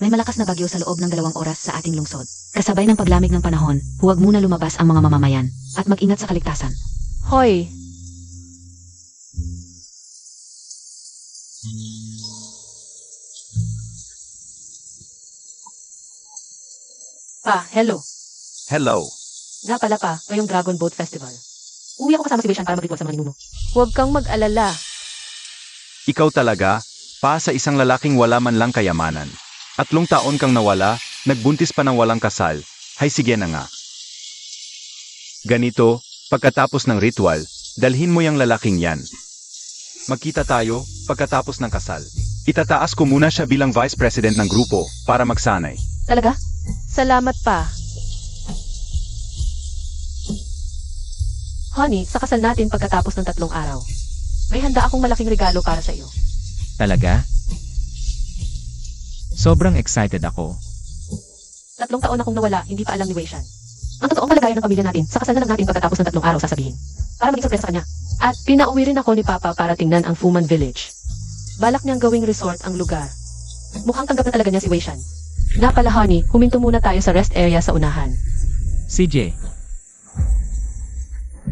May malakas na bagyo sa loob ng 2 oras sa ating lungsod. Kasabay ng paglamig ng panahon, huwag muna lumabas ang mga mamamayan at mag-ingat sa kaligtasan. Hoy! Hello. Hello. Nga pala ngayong Dragon Boat Festival. Uwi ako kasama si Weshan para mag-ritual sa mga ninuno. Huwag kang mag-alala. Ikaw talaga, sa isang lalaking wala man lang kayamanan. 3 taon kang nawala, nagbuntis pa ng walang kasal. Hay sige na nga. Ganito, pagkatapos ng ritual, dalhin mo yung lalaking yan. Magkita tayo, pagkatapos ng kasal. Itataas ko muna siya bilang vice president ng grupo, para magsanay. Talaga? Salamat pa. Honey, sa kasal natin pagkatapos ng 3 araw. May handa akong malaking regalo para sa iyo. Talaga? Sobrang excited ako. 3 taon akong nawala, hindi pa alam ni Wei Shan. Ang totoong kalagayan ng pamilya natin, sa kasal na lang natin pagkatapos ng 3 araw sasabihin. Para maging sorpresa sa kanya. At pinauwi rin ako ni Papa para tingnan ang Fuman Village. Balak niyang gawing resort ang lugar. Mukhang tanggap na talaga niya si Wei Shan. Nga pala honey, huminto muna tayo sa rest area sa unahan. CJ,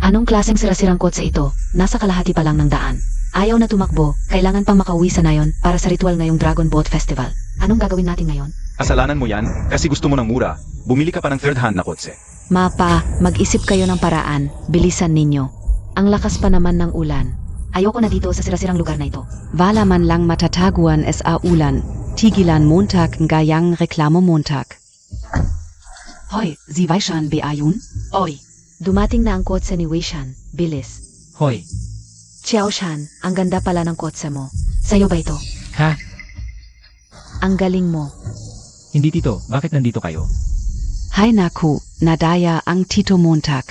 Anong klaseng sirasirang kotse ito? Nasa kalahati pa lang ng daan. Ayaw na tumakbo, kailangan pang makauwi sa nayon para sa ritual ngayong Dragon Boat Festival. Anong gagawin natin ngayon? Kasalanan mo yan, kasi gusto mo ng mura. Bumili ka pa ng third hand na kotse. Mapa, mag-isip kayo ng paraan. Bilisan ninyo. Ang lakas pa naman ng ulan. Ayoko na dito sa sirasirang lugar na ito. Wala man lang matataguan es a ulan. Tigilan Montag ngayang reklamo Montag. Hoy, si Wei Shan beayun? Oy, dumating na ang kotse ni Wei Shan. Bilis. hoy, Xiao Shan, ang ganda pala ng kotse mo. Sa'yo ba ito? ha? Ang galing mo. Hindi tito, bakit nandito kayo? Hay naku, nadaya ang Tito Montag.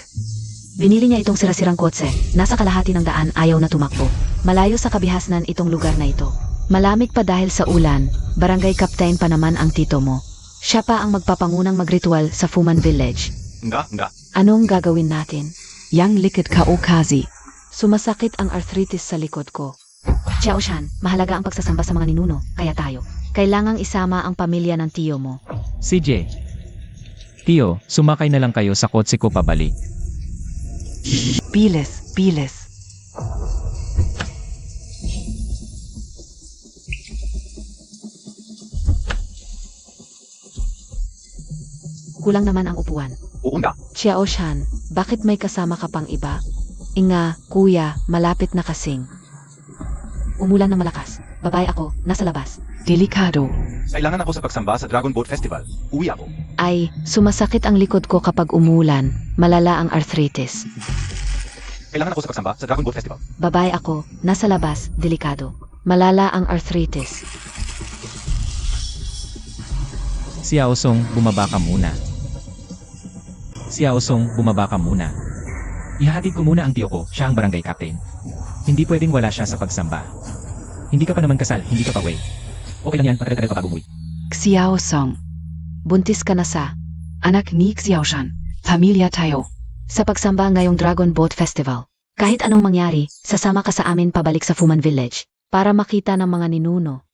Binili niya itong sirasirang kotse. Nasa kalahati ng daan, ayaw na tumakbo. Malayo sa kabihasnan itong lugar na ito. Malamig pa dahil sa ulan, barangay captain pa naman ang tito mo. Siya pa ang magpapangunang magritual sa Fuman Village. Nga. Anong gagawin natin? Yang likit ka okazi. Sumasakit ang arthritis sa likod ko. Xiao Shan, mahalaga ang pagsasamba sa mga ninuno, kaya tayo. Kailangang isama ang pamilya ng tiyo mo. CJ, Tio, sumakay na lang kayo sa kotse ko pabalik. Bilis, bilis. Kulang naman ang upuan. Oo nga. Xiao Shan, bakit may kasama ka pang iba? Inga, kuya, malapit na kasing. Umulan ng malakas. Babae ako, nasa labas. Delikado. Kailangan ako sa pagsamba sa Dragon Boat Festival. Uwi ako. Ay, sumasakit ang likod ko kapag umulan. Malala ang arthritis. Kailangan ako sa pagsamba sa Dragon Boat Festival. Babae ako, nasa labas, delikado. Malala ang arthritis. Si Aosong, bumaba ka muna. Si Aosong, bumaba ka muna. Ihahatid ko muna ang tiyo ko, siya ang barangay captain. Hindi pwedeng wala siya sa pagsamba. Hindi ka pa naman kasal, hindi ka pa way. Okay lang yan, matagal-tagal pa bago umuwi. Xiao Song. Buntis ka na sa Anak ni Xiao Shan. Pamilya tayo. sa pagsamba ngayong Dragon Boat Festival. Kahit anong mangyari, sasama ka sa amin pabalik sa Fuman Village para makita ng mga ninuno.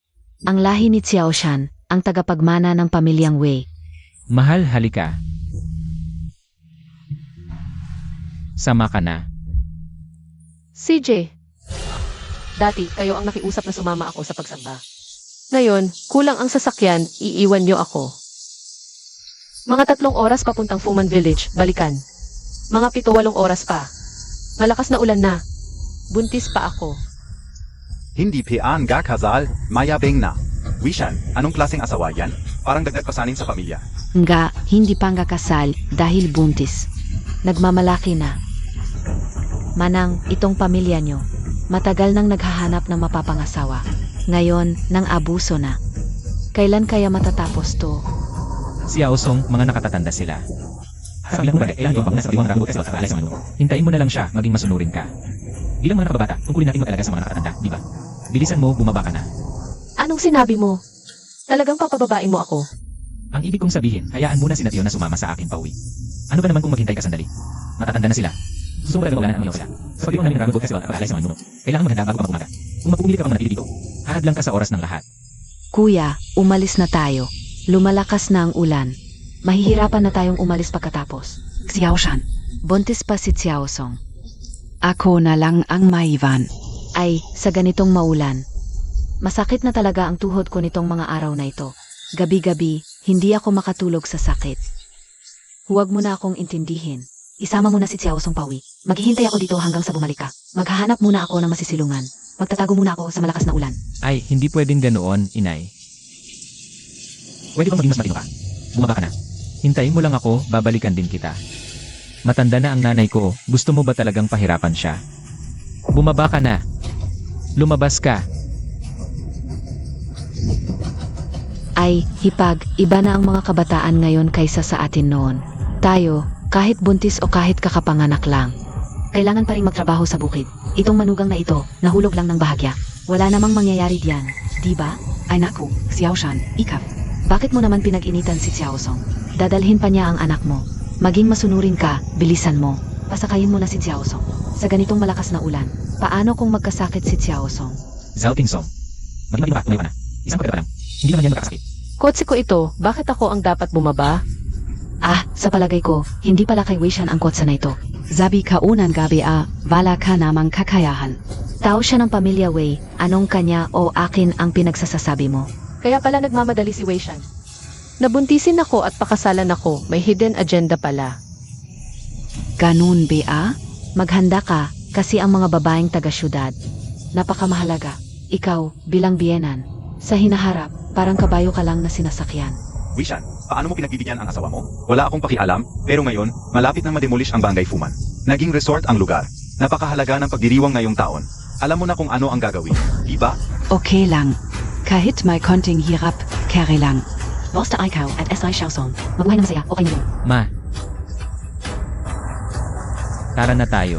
Ang lahi ni Xiao Shan, ang tagapagmana ng pamilyang Wei. Mahal, halika. Sama ka na. CJ, dati kayo ang nakiusap na sumama ako sa pagsamba. Ngayon, kulang ang sasakyan, iiwan niyo ako. Mga 3 oras papuntang Fuman Village, balikan. Mga 7-8 oras pa. Malakas na ulan na. Buntis pa ako. Hindi pean ga kasal, mayabeng na. Wishan, anong klaseng asawa yan? Parang dagdag pasanin sa pamilya. Nga, hindi pa nga kasal dahil buntis. Nagmamalaki na. Manang, itong pamilya nyo, matagal nang naghahanap ng mapapangasawa. Ngayon, nang abuso na. Kailan kaya matatapos to? Si Aosong, mga nakatatanda sila. Sa ilang bagay, kailangan ipang nasa diwang Dragon Festival sa alay sa manuno. Hintayin mo na lang siya, maging masunurin ka. Bilang mga nakababata, tungkulin natin mag-alaga sa mga nakatatanda, di ba? Bilisan mo, bumaba ka na. Anong sinabi mo? Talagang papababain mo ako? Ang ibig kong sabihin, hayaan muna si Natio na sumama sa akin pauwi. Ano ba naman kung maghintay ka sandali? Matatanda na sila. Gusto mo talaga maulanan ang iyaw sila. Sa pagdiwang namin ng Dragon Boat Festival at alay sa mga ninuno. Kailangan maghanda bago ka magumaga. Kung magpumili ka pang manatili dito, hahadlang ka sa oras ng lahat. Kuya, umalis na tayo. Lumalakas na ang ulan. Mahihirapan na tayong umalis pagkatapos. Xiaoshan. Buntis pa si Xiaosong. Ako na lang ang maiwan. Ay, sa ganitong maulan. Masakit na talaga ang tuhod ko nitong mga araw na ito. Gabi-gabi, hindi ako makatulog sa sakit. Huwag mo na akong intindihin. Isama mo na si Xiaosong pauwi. Maghihintay ako dito hanggang sa bumalik ka. Maghahanap muna ako ng masisilungan. Magtatago muna ako sa malakas na ulan. Ay, hindi pwedeng ganoon, inay. Pwede bang maging mas matino ka? Bumaba ka na. Hintayin mo lang ako, babalikan din kita. Matanda na ang nanay ko, gusto mo ba talagang pahirapan siya? Bumaba ka na. Lumabas ka. Ay, hipag, iba na ang mga kabataan ngayon kaysa sa atin noon. Tayo, kahit buntis o kahit kakapanganak lang, kailangan pa rin magtrabaho sa bukid. Itong manugang na ito, nahulog lang ng bahagya. Wala namang mangyayari diyan, di ba? Ay naku, Xiaoshan, ikaw. Bakit mo naman pinag-initan si Xiaosong? Dadalhin pa niya ang anak mo. Maging masunurin ka, bilisan mo. Pasakayin mo na si Xiaosong. Sa ganitong malakas na ulan, paano kung magkasakit si Xiaosong? Zhao Tingsong. Maging matino ka, tumayo ka na. Isang pagkata pa lang. Hindi naman yan magkakasakit. Kotse ko ito, bakit ako ang dapat bumaba? Ah, sa palagay ko, hindi pala kay Weishan ang kotse na ito. Sabi ka unang gabi wala ka namang kakayahan. Tao siya ng pamilya Wei, anong kanya o akin ang pinagsasasabi mo? Kaya pala nagmamadali si Weishan. Nabuntisin ako at pakasalan ako, may hidden agenda pala. Ganun ba? Maghanda ka, kasi ang mga babaeng taga-syudad, napakamahalaga. Ikaw, bilang biyenan, sa hinaharap, parang kabayo ka lang na sinasakyan. Wishan, paano mo pinagbibigyan ang asawa mo? Wala akong pakialam, pero ngayon, malapit nang mademolish ang Barangay Fuman. Naging resort ang lugar. Napakahalaga ng pagdiriwang ngayong taon. Alam mo na kung ano ang gagawin, di ba? Okay lang. Kahit may konting hirap, carry lang. Boss ta ikaw at SI Xiaosong. Mabuhay na masaya, okay na yun. Ma. Tara na tayo.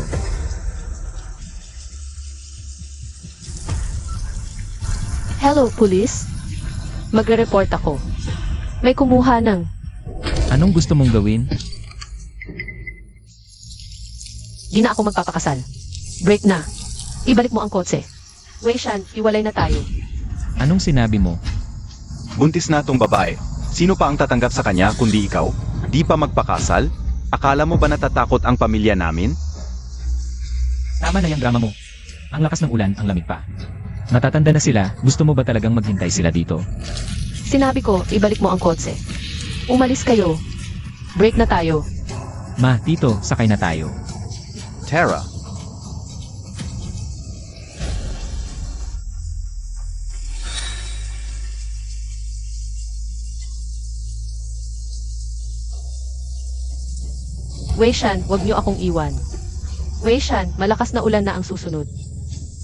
Hello, police? Magre-report ako. May kumuha ng... Anong gusto mong gawin? Di na ako magpapakasal. Break na. Ibalik mo ang kotse. Weishan, iwalay na tayo. Anong sinabi mo? Buntis na tong babae. Sino pa ang tatanggap sa kanya kundi ikaw? Di pa magpakasal? Akala mo ba natatakot ang pamilya namin? Tama na yung drama mo. Ang lakas ng ulan, ang lamig pa. Natatanda na sila, gusto mo ba talagang maghintay sila dito? Sinabi ko, ibalik mo ang kotse. Umalis kayo. Break na tayo. Ma, tito, sakay na tayo. Tara, Weishan, wag niyo akong iwan. Weishan, malakas na ulan na ang susunod.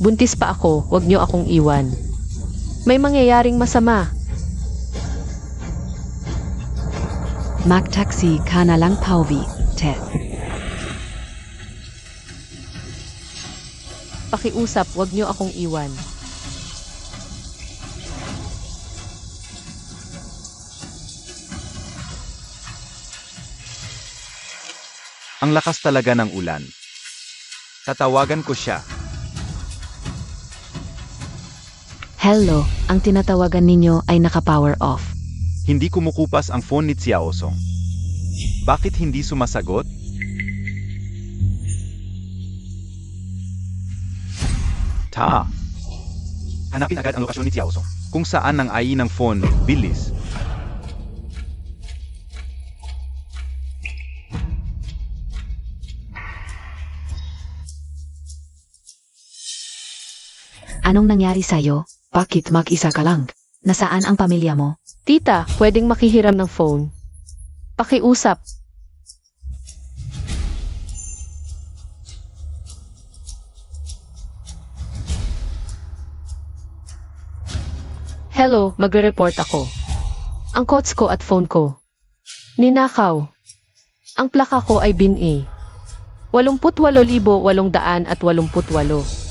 Buntis pa ako, wag niyo akong iwan. May mangyayaring masama. Mag-taxi ka na lang pauwi, te. Pakiusap, wag niyo akong iwan. ang lakas talaga ng ulan. Tatawagan ko siya. Hello, ang tinatawagan ninyo ay naka-power off. Hindi kumukupas ang phone ni Xiaosong. Bakit hindi sumasagot? Hanapin agad ang lokasyon ni Xiaosong. Kung saan ang AI ng phone, bilis. Anong nangyari sa'yo? Bakit mag-isa ka lang? Nasaan ang pamilya mo? Tita, pwedeng makihiram ng phone. Pakiusap. Hello, magre-report ako. Ang coats ko at phone ko. Ninakaw. Ang plaka ko ay BIN-A. 88,888.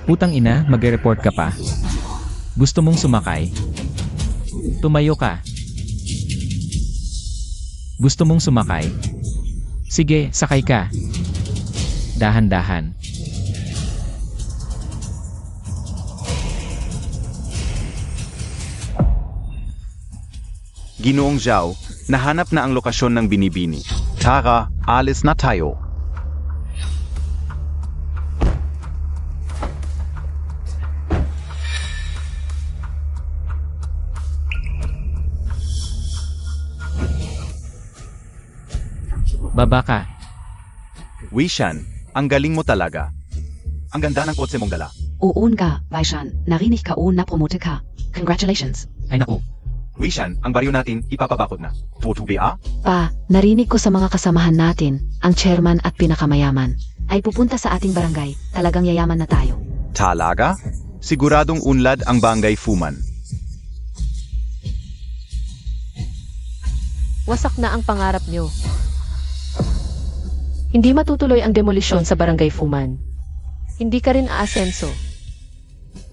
Putang ina, magre-report ka pa. Gusto mong sumakay? Tumayo ka. Gusto mong sumakay? Sige, sakay ka. Dahan-dahan. Ginoong Zhao, nahanap na ang lokasyon ng binibini. Tara, alis na tayo. Baba ka. Wishan, ang galing mo talaga. Ang ganda ng kotse mong dala. Uun ka, Vaishan. Narinig ka o na-promote ka. Congratulations. Ay naku, Wishan, ang baryo natin ipapabakod na. Tutubi ah? Pa, narinig ko sa mga kasamahan natin, ang chairman at pinakamayaman, ay pupunta sa ating barangay. Talagang yayaman na tayo. Talaga? Siguradong unlad ang Barangay Fuman. Wasak na ang pangarap nyo. Hindi matutuloy ang demolisyon sa Barangay Fuman. Hindi ka rin aasenso.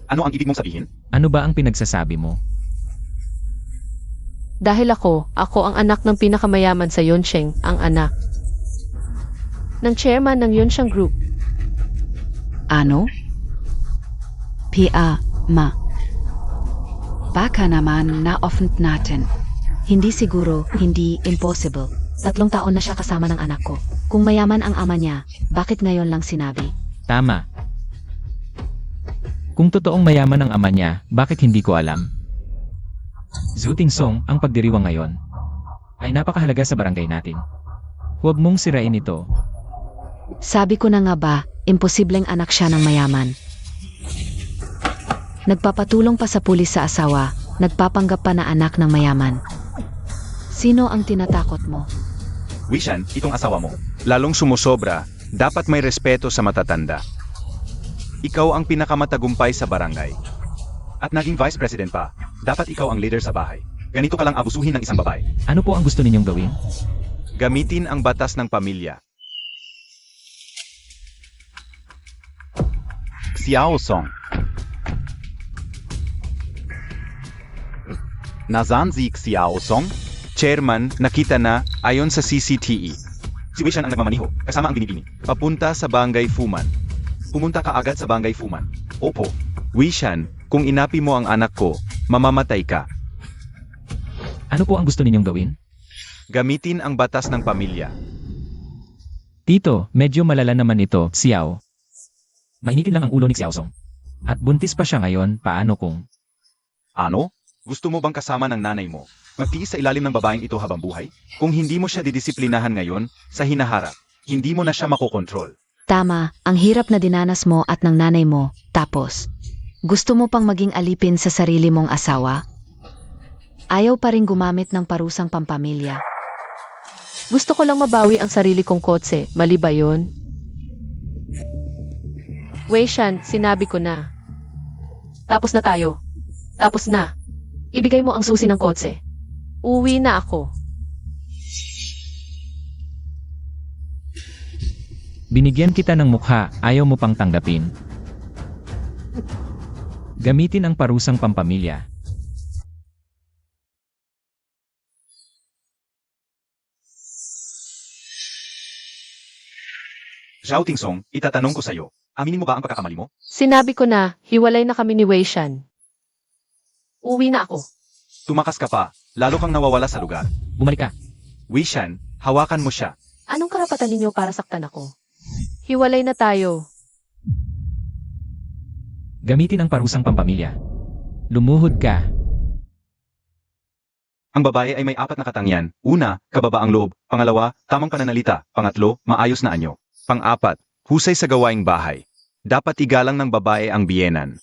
Ano ang ibig mong sabihin? ano ba ang pinagsasabi mo? Dahil ako ang anak ng pinakamayaman sa Yonsheng, ang anak ng chairman ng Yonsheng Group. Ano? Ma. Baka naman na-offend natin. Hindi siguro, hindi impossible. 3 taon na siya kasama ng anak ko. Kung mayaman ang ama niya, bakit ngayon lang sinabi? Tama. Kung totoong mayaman ang ama niya, bakit hindi ko alam? Zuting Song, ang pagdiriwang ngayon ay napakahalaga sa barangay natin. Huwag mong sirain ito. Sabi ko na nga ba, imposibleng anak siya ng mayaman. Nagpapatulong pa sa pulis sa asawa, nagpapanggap pa na anak ng mayaman. Sino ang tinatakot mo? Wishan, itong asawa mo. Lalong sumusobra, dapat may respeto sa matatanda. Ikaw ang pinakamatagumpay sa barangay. At naging vice president pa, dapat ikaw ang leader sa bahay. Ganito ka lang abusuhin ng isang babae. Ano po ang gusto ninyong gawin? Gamitin ang batas ng pamilya. Xiao Song. Nasaan si Xiao Song? Chairman, nakita na ayon sa CCTV. Si Wishan ang nagmamaniho, kasama ang binibini. Papunta sa Barangay Fuman. Pumunta ka agad sa Barangay Fuman. Opo. Wishan, kung inapi mo ang anak ko, mamamatay ka. Ano po ang gusto ninyong gawin? Gamitin ang batas ng pamilya. Tito, medyo malala naman ito, Xiao. Mainitin lang ang ulo ni Xiao Song. At buntis pa siya ngayon, paano kung... Ano? Gusto mo bang kasama ng nanay mo? Magtiis sa ilalim ng babaeng ito habang buhay? Kung hindi mo siya didisiplinahan ngayon, sa hinaharap, hindi mo na siya makokontrol. Tama, ang hirap na dinanas mo at ng nanay mo, tapos, gusto mo pang maging alipin sa sarili mong asawa? Ayaw pa rin gumamit ng parusang pampamilya. Gusto ko lang mabawi ang sarili kong kotse, mali ba yun? Weishan, sinabi ko na. Tapos na tayo. Tapos na. Ibigay mo ang susi ng kotse. Uwi na ako. Binigyan kita ng mukha, ayaw mo pang tanggapin. Gamitin ang parusang pampamilya. Zhao Tingsong, itatanong ko sa'yo, aminin mo ba ang pagkakamali mo? Sinabi ko na, hiwalay na kami ni Weishan. Uwi na ako. Tumakas ka pa, lalo kang nawawala sa lugar. Bumalik ka. Wishan, hawakan mo siya. Anong karapatan ninyo para saktan ako? Hiwalay na tayo. Gamitin ang parusang pampamilya. Lumuhod ka. Ang babae ay may 4 na katangian. Una, kababa ang loob. Pangalawa, tamang pananalita. Pangatlo, maayos na anyo. Pang-4, husay sa gawaing bahay. Dapat igalang ng babae ang biyenan.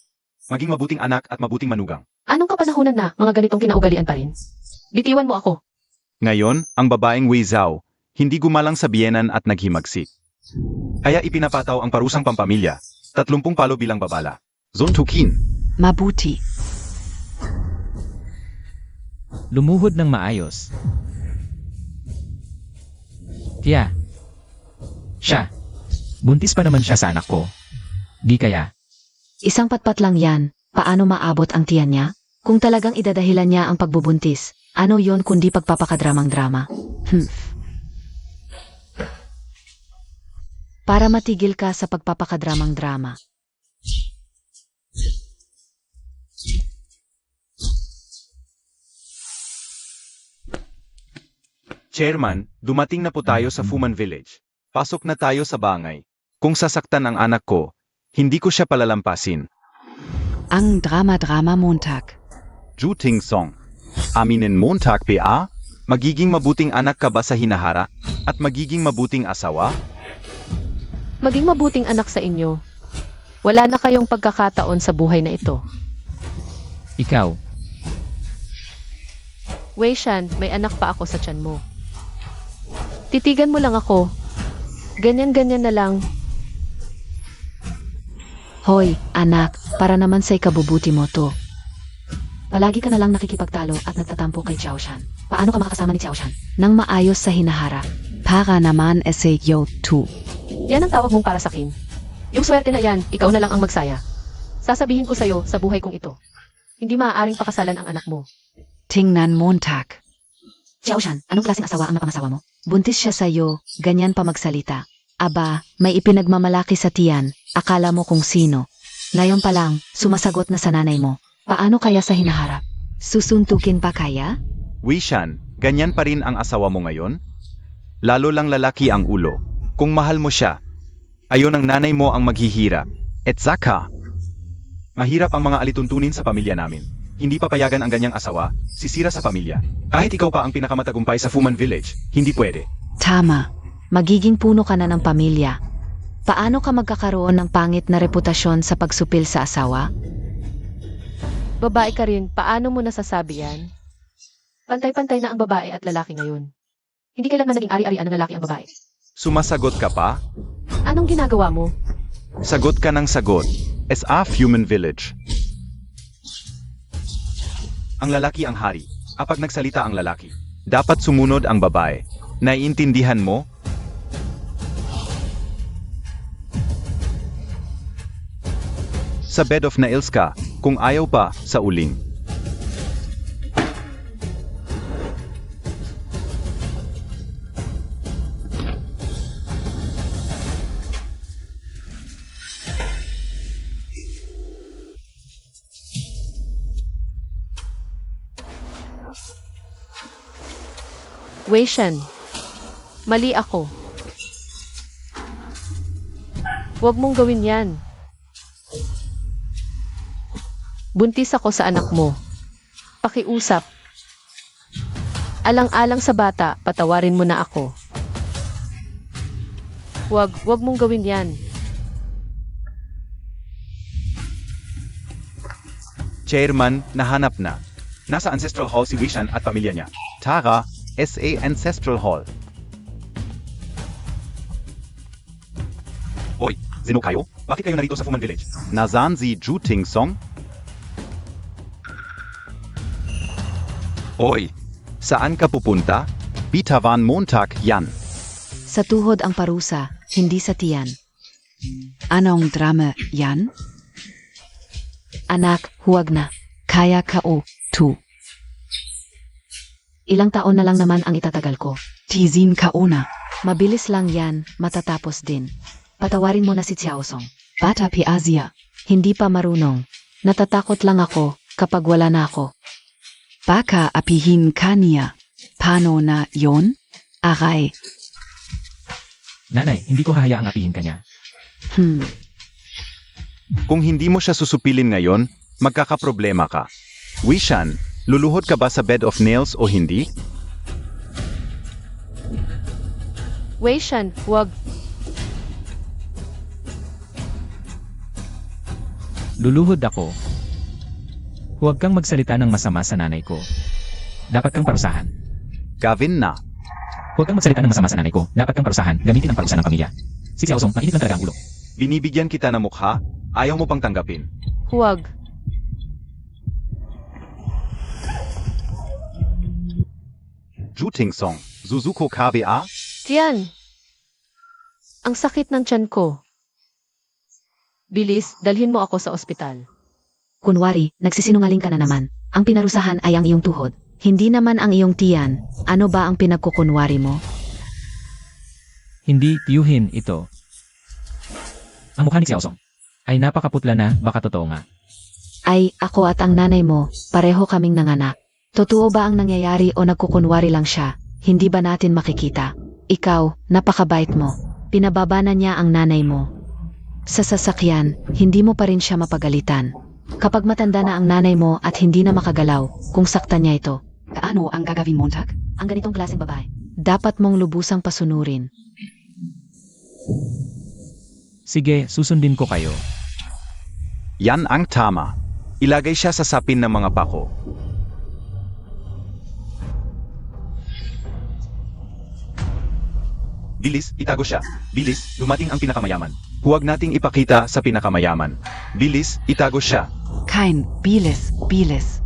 Maging mabuting anak at mabuting manugang. Anong kapanahunan na mga ganitong kinaugalian pa rin? Bitiwan mo ako. Ngayon, ang babaeng Wei Zhao, hindi gumalang sa biyenan at naghimagsik. Kaya ipinapataw ang parusang pampamilya, 30 palo bilang babala. Zontukin. Mabuti. Lumuhod ng maayos. Tiya. Siya. Buntis pa naman siya sa anak ko. Di kaya. Isang patpat lang yan, paano maabot ang tiyan niya? Kung talagang idadahilan niya ang pagbubuntis, ano yon kundi pagpapakadramang drama? Para matigil ka sa pagpapakadramang drama. Chairman, dumating na po tayo sa Fuman Village. Pasok na tayo sa bangay. Kung sasaktan ang anak ko, hindi ko siya palalampasin. Ang drama-drama Montag. Juting Song. Aminin Montag PA, magiging mabuting anak ka ba sa hinahara? At magiging mabuting asawa? Maging mabuting anak sa inyo. Wala na kayong pagkakataon sa buhay na ito. Ikaw, Wei Shan, may anak pa ako sa tiyan mo. Titigan mo lang ako. Ganyan-ganyan na lang. Hoy, anak, para naman sa ikabubuti mo to. Palagi ka na lang nakikipagtalo at nagtatampo kay Xiao Shan. Paano ka makakasama ni Xiao Shan? Nang maayos sa hinahara. Para naman SAO 2. Yan ang tawag mong para sa akin. Yung swerte na yan, ikaw na lang ang magsaya. Sasabihin ko sa'yo sa buhay kong ito. Hindi maaaring pakasalan ang anak mo. Tingnan Montag. Xiao Shan, anong klaseng asawa ang napangasawa mo? Buntis siya sa'yo, ganyan pa magsalita. Aba, may ipinagmamalaki sa tiyan, akala mo kung sino. Ngayon pa lang, sumasagot na sa nanay mo. Paano kaya sa hinaharap? Susuntukin pa kaya? Wishan, ganyan pa rin ang asawa mo ngayon? Lalo lang lalaki ang ulo. Kung mahal mo siya, ayon ang nanay mo ang maghihirap. Et zaka. Mahirap ang mga alituntunin sa pamilya namin. Hindi papayagan ang ganyang asawa, sisira sa pamilya. Kahit ikaw pa ang pinakamatagumpay sa Fuman Village, hindi pwede. Tama. Magiging puno ka na ng pamilya. Paano ka magkakaroon ng pangit na reputasyon sa pagsupil sa asawa? Babae ka rin, paano mo nasasabi yan? Pantay-pantay na ang babae at lalaki ngayon. Hindi kailangan naging ari-arian ng lalaki ang babae. Sumasagot ka pa? Anong ginagawa mo? Sagot ka ng sagot. SA Fuman Village. Ang lalaki ang hari. Kapag nagsalita ang lalaki, dapat sumunod ang babae. Naiintindihan mo? Sa bed of nails ka, kung ayaw pa, sa uling. Wei Shan, mali ako. Huwag mong gawin yan. Buntis ako sa anak mo. Pakiusap. Alang-alang sa bata, patawarin mo na ako. Huwag mong gawin yan. Chairman, nahanap na. Nasa Ancestral Hall si Wishan at pamilya niya. Tara, SA Ancestral Hall. Hoy, sino kayo? Bakit kayo narito sa Fuman Village? Nasaan si Juting Song? Hoy, saan ka pupunta? Bitawan Montag yan. Sa tuhod ang parusa, hindi sa tiyan. Anong drama yan? Anak, huwag na. Kaya kao 2. Ilang taon na lang naman ang itatagal ko. Tizin kaona. Mabilis lang yan, matatapos din. Patawarin mo na si Xiao Song. Bata pi Asia. Hindi pa marunong. Natatakot lang ako kapag wala na ako. Baka apihin kaniya. Paano na yon? Aray. nanay, hindi ko hahayaang apihin ka niya. Kung hindi mo siya susupilin ngayon, magkakaproblema ka. Wishan, luluhod ka ba sa bed of nails o hindi? Wei Shan, huwag. Luluhod ako. Huwag kang magsalita ng masama sa nanay ko. Dapat kang parusahan. Gavin na. Huwag kang magsalita ng masama sa nanay ko. Dapat kang parusahan. Gamitin ang parusa ng pamilya. Si Xiao Song, mainit lang talaga ang ulo. Binibigyan kita ng mukha, ayaw mo pang tanggapin. Huwag. Juting Song, Suzuko KBA? Tiyan. Ang sakit ng tiyan ko. Bilis, dalhin mo ako sa ospital. Kunwari, nagsisinungaling ka na naman. Ang pinarusahan ay ang iyong tuhod. Hindi naman ang iyong tiyan. Ano ba ang pinagkukunwari mo? Hindi tiyuhin ito. Ang mukha ni Xiao Song ay napakaputla na, baka totoo nga. Ay, ako at ang nanay mo, pareho kaming nanganak. Totoo ba ang nangyayari o nagkukunwari lang siya? hindi ba natin makikita? Ikaw, napakabait mo. Pinababa na niya ang nanay mo. Sa sasakyan, hindi mo pa rin siya mapagalitan. Kapag matanda na ang nanay mo at hindi na makagalaw, kung saktan niya ito, Ano ang gagawin Montag? ang ganitong klaseng babae, dapat mong lubusang pasunurin. Sige, susundin ko kayo. Yan ang tama. Ilagay siya sa sapin ng mga pako. Bilis, itago siya. Bilis, dumating ang pinakamayaman. Huwag nating ipakita sa pinakamayaman. Bilis, itago siya. Kein Bilis, Bilis.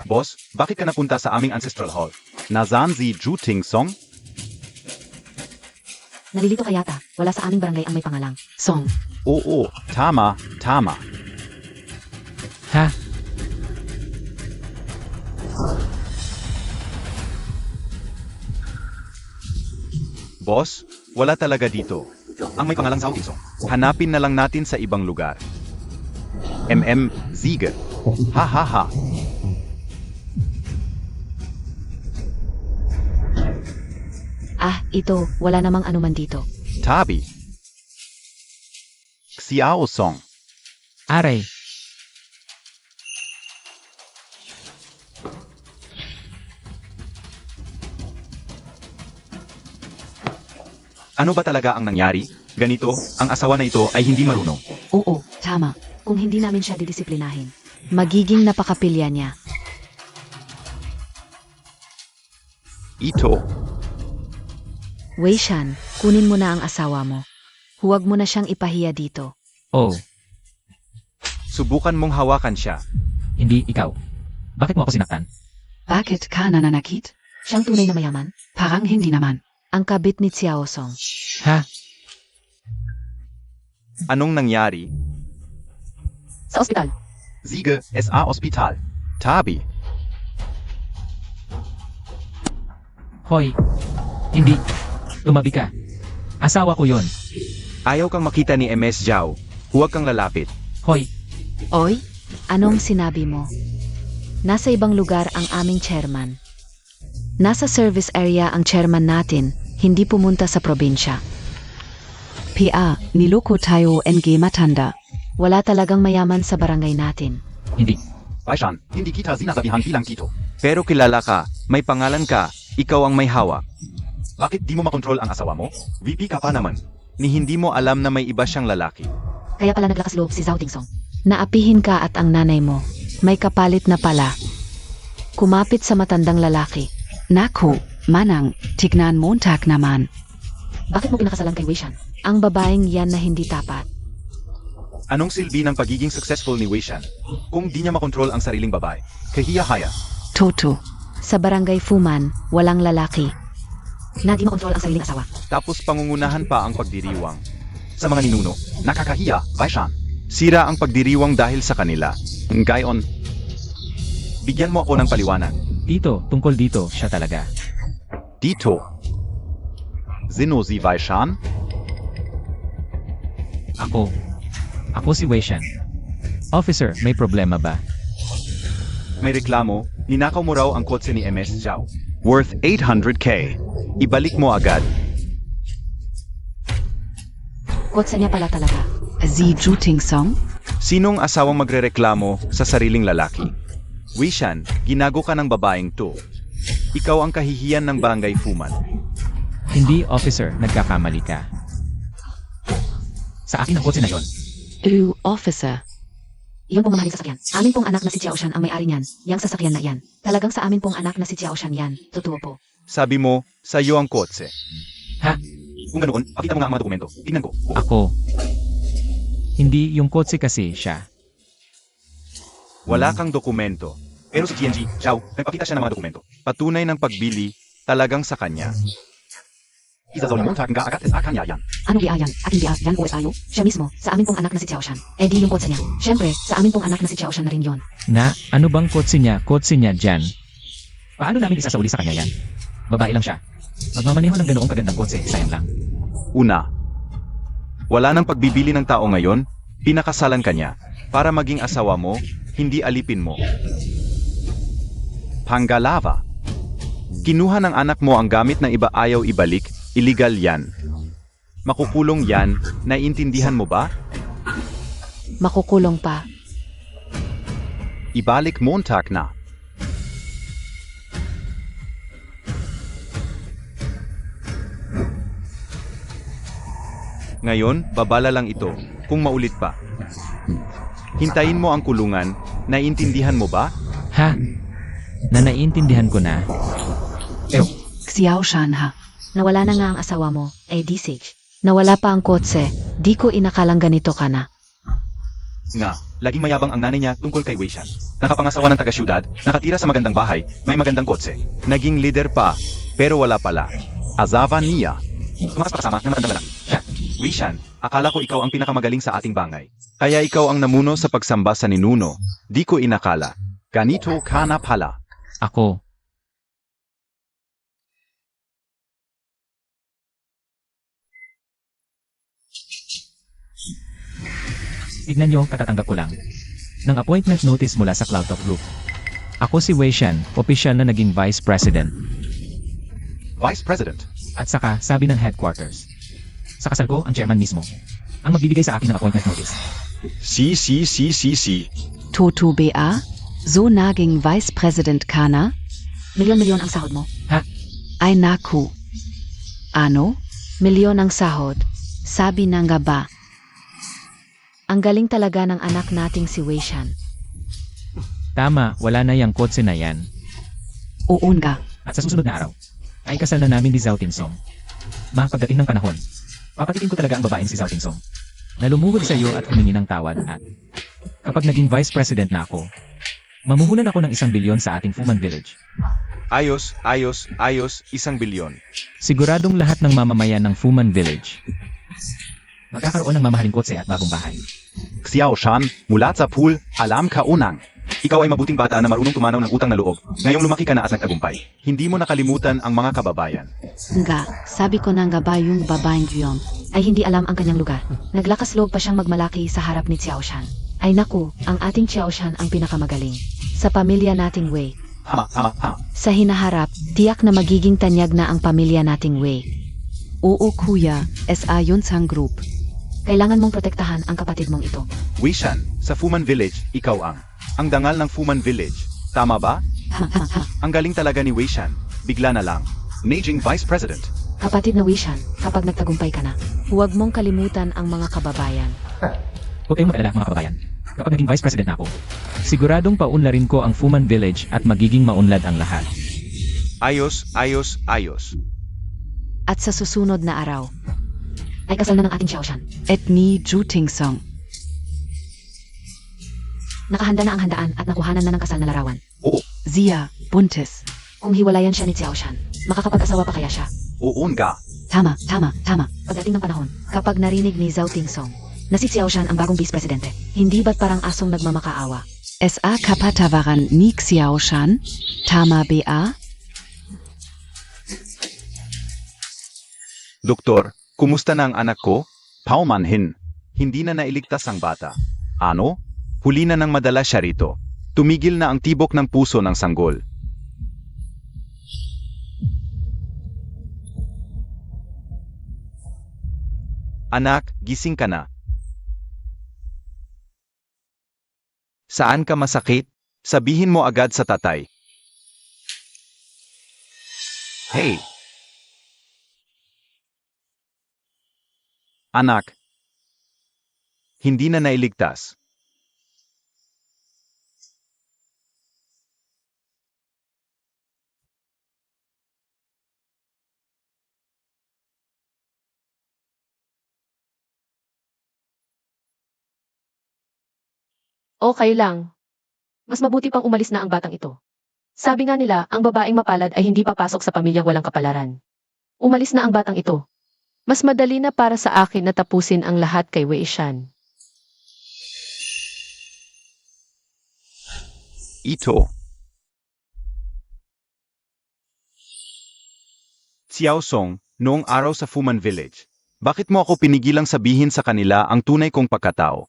Boss, bakit ka napunta sa aming ancestral hall? Nasaan si Juting Song? Nalilito ka yata, wala sa aming barangay ang may pangalang Song. Oo, tama, tama. Ha? Boss, wala talaga dito. Ang may pangalang Zhao Tingsong. Hanapin na lang natin sa ibang lugar. Ziege. Ha ha ha. Ito, wala namang anuman dito. Tabi. Xiao Song. Aray. Ano ba talaga ang nangyari? Ganito, ang asawa na ito ay hindi marunong. Oo, tama. Kung hindi namin siya didisiplinahin, magiging napakapilya niya. Ito. Wei Shan, kunin mo na ang asawa mo. Huwag mo na siyang ipahiya dito. Oh, Subukan mong hawakan siya. hindi ikaw. Bakit mo ako sinaktan? Bakit ka nananakit? Siyang tunay na mayaman, Parang hindi naman. ang kabit ni Xiao Song. Ha? Anong nangyari? Sa ospital. Ziege SA Hospital. Tabi. Hoy. Hindi. Tumabi ka. Asawa ko yon. Ayaw kang makita ni MS Zhao. Huwag kang lalapit. Hoy. Oy, Anong sinabi mo? Nasa ibang lugar ang aming chairman. Nasa service area ang chairman natin, hindi pumunta sa probinsya. PA, niloko tayo NG Matanda. Wala talagang mayaman sa barangay natin. Hindi. Baishan, hindi kita sinasabihan bilang kito. Pero kilala ka, may pangalan ka, ikaw ang may hawak. Bakit di mo makontrol ang asawa mo? VP ka pa naman. Ni hindi mo alam na may iba siyang lalaki. Kaya pala naglakas loob si Zhao Tingsong. Naapihin ka at ang nanay mo, may kapalit na pala. Kumapit sa matandang lalaki. Nako, Manang, tignan Montag naman. Bakit mo pinakasalan kay Wei Shan? Ang babaeng yan na hindi tapat. Anong silbi ng pagiging successful ni Wei Shan kung di niya makontrol ang sariling babae? Kahiya-haya. Toto. Sa barangay Fuman, walang lalaki. Na di makontrol ang sariling asawa. Tapos pangungunahan pa ang pagdiriwang. Sa mga ninuno, nakakahiya, Baishan. Sira ang pagdiriwang dahil sa kanila. Gayon, bigyan mo ako ng paliwanag. Dito, tungkol dito, siya talaga. Dito. Sino si Baishan? Ako. Ako si Wei Shan. Officer, may problema ba? May reklamo, ninakaw mo raw ang kotse ni MS Zhao. Worth 800k. Ibalik mo agad. Kotse niya pala talaga. Si Juting Song? Sinong asawang magrereklamo sa sariling lalaki? Wei Shan, ginago ka ng babaeng to. Ikaw ang kahihiyan ng barangay Fuman. Hindi, officer, nagkakamali ka. Sa akin ang kotse na yon. Officer. Iyon pong mamahaling sasakyan. Amin pong anak na si Xiao Shan ang may-ari niyan. Yang sasakyan na iyan. Talagang sa amin pong anak na si Xiao Shan yan. Totoo po. Sabi mo, sa iyo ang kotse. Ha? Kung ganoon, pakita mo nga ang mga dokumento. Tingnan ko. Ako. Hindi, yung kotse kasi siya. Wala kang dokumento. Pero si TNG, Zhao, nagpakita siya ng mga dokumento. Patunay ng pagbili, talagang sa kanya. Isa sa ulimong taking agad sa kanya yan. Anong iayan? Aking ia, yan po tayo. Siya mismo, sa amin pong anak na si Xiao Shan. Eh di yung kotse niya. Siyempre, sa amin pong anak na si Xiao Shan na rin yon. Na, ano bang kotse niya? Kotse niya dyan. Paano namin isasauli sa kanya yan? Babae lang siya. Magmamaneho ng ganoong kagandang kotse, sayang lang. Una, wala nang pagbibili ng tao ngayon, pinakasalan ka niya. Para maging asawa mo, hindi alipin mo. Pangalava. Kinuha ng anak mo ang gamit ng iba ayaw ibalik, illegal yan. Makukulong yan, naiintindihan mo ba? Makukulong pa. Ibalik Montag na. Ngayon, babala lang ito, kung maulit pa. Hintayin mo ang kulungan, naiintindihan mo ba? Ha? Na naiintindihan ko na. Xiao Shan ha. Nawala na nga ang asawa mo, ay di Sage. Nawala pa ang kotse, di ko inakalang ganito ka na. Nga, laging mayabang ang nanay niya tungkol kay Weishan. Nakapangasawa ng taga-syudad, nakatira sa magandang bahay, may magandang kotse. Naging leader pa, pero wala pala. Azava niya. Tumakas pa kasama ng magandang lalaki. Weishan, akala ko ikaw ang pinakamagaling sa ating bangay. Kaya ikaw ang namuno sa pagsamba sa ninuno. Di ko inakala. Ganito ka na pala. Ako. Tignan nyo, katatanggap ko lang. Ng appointment notice mula sa Cloud Talk Group. Ako si Wei Shan, opisyal na naging Vice President. Vice President. At saka, sabi ng headquarters. Sa kasal ko, ang chairman mismo. Ang magbibigay sa akin ng appointment notice. Si. Toto BA? So naging Vice President Kana? Milyon-milyon ang sahod mo. Ay naku. Ano? Milyon ang sahod. Sabi na nga ba? Ang galing talaga ng anak nating si Weishan. Tama, wala na yung kotse na yan. Oo nga. At sa susunod na araw, ay kasal na namin ni Zhao Tingsong. Pagdating ng panahon, papatikin ko talaga ang babaeng si Zhao Tingsong. Na lumuhod sa iyo at humingi ng tawad at kapag naging Vice President na ako, mamuhunan ako ng 1 bilyon sa ating Fuman Village. Ayos, 1 bilyon. Siguradong lahat ng mamamayan ng Fuman Village magkakaroon ng mamahaling kotse at bagong bahay. Xiao Shan, mula sa pool, alam ka unang. Ikaw ay mabuting bata na marunong tumanaw ng utang na loob. Ngayong lumaki ka na at nagtagumpay. Hindi mo nakalimutan ang mga kababayan. Nga, sabi ko na nga ba yung babaeng yun ay hindi alam ang kanyang lugar. Naglakas loob pa siyang magmalaki sa harap ni Xiao Shan. Ay naku, ang ating Xiao Shan ang pinakamagaling. Sa pamilya nating Wei. Ha. Sa hinaharap, tiyak na magiging tanyag na ang pamilya nating Wei. Oo kuya, SA Yunsang Group. Kailangan mong protektahan ang kapatid mong ito. Weishan, sa Fuman Village, ikaw ang dangal ng Fuman Village. Tama ba? Ang galing talaga ni Weishan. Bigla na lang. Naging Vice President. Kapatid na Weishan, kapag nagtagumpay ka na, huwag mong kalimutan ang mga kababayan. Huwag kayong mag-alala mga kababayan. Kapag naging Vice President na ako, siguradong paunlarin ko ang Fuman Village at magiging maunlad ang lahat. Ayos. At sa susunod na araw, ay kasal na ng ating Xiao Shan. Et ni Ju Tingsong. Nakahanda na ang handaan at nakuhanan na ng kasal na larawan. Zia, Buntes. Kung hiwalayan siya ni Xiao Shan, makakapag-asawa pa kaya siya? Oo nga. Tama. Pagdating ng panahon, kapag narinig ni Zhao Tingsong na si Xiao Shan ang bagong Vice Presidente, hindi ba't parang asong nagmamakaawa? SA Kapatawaran ni Xiao Shan? Tama BA? Doktor, kumusta na ang anak ko? Paumanhin. Hindi na nailigtas ang bata. Ano? Huli na ng madala siya rito. Tumigil na ang tibok ng puso ng sanggol. Anak, gising ka na. Saan ka masakit? Sabihin mo agad sa tatay. Hey! Anak, hindi na nailigtas. Okay lang. Mas mabuti pang umalis na ang batang ito. Sabi nga nila, ang babaeng mapalad ay hindi papasok sa pamilyang walang kapalaran. Umalis na ang batang ito. Mas madali na para sa akin na tapusin ang lahat kay Wei Shan. Ito. Xiao Song, noong araw sa Fuman Village. Bakit mo ako pinigilang sabihin sa kanila ang tunay kong pagkatao?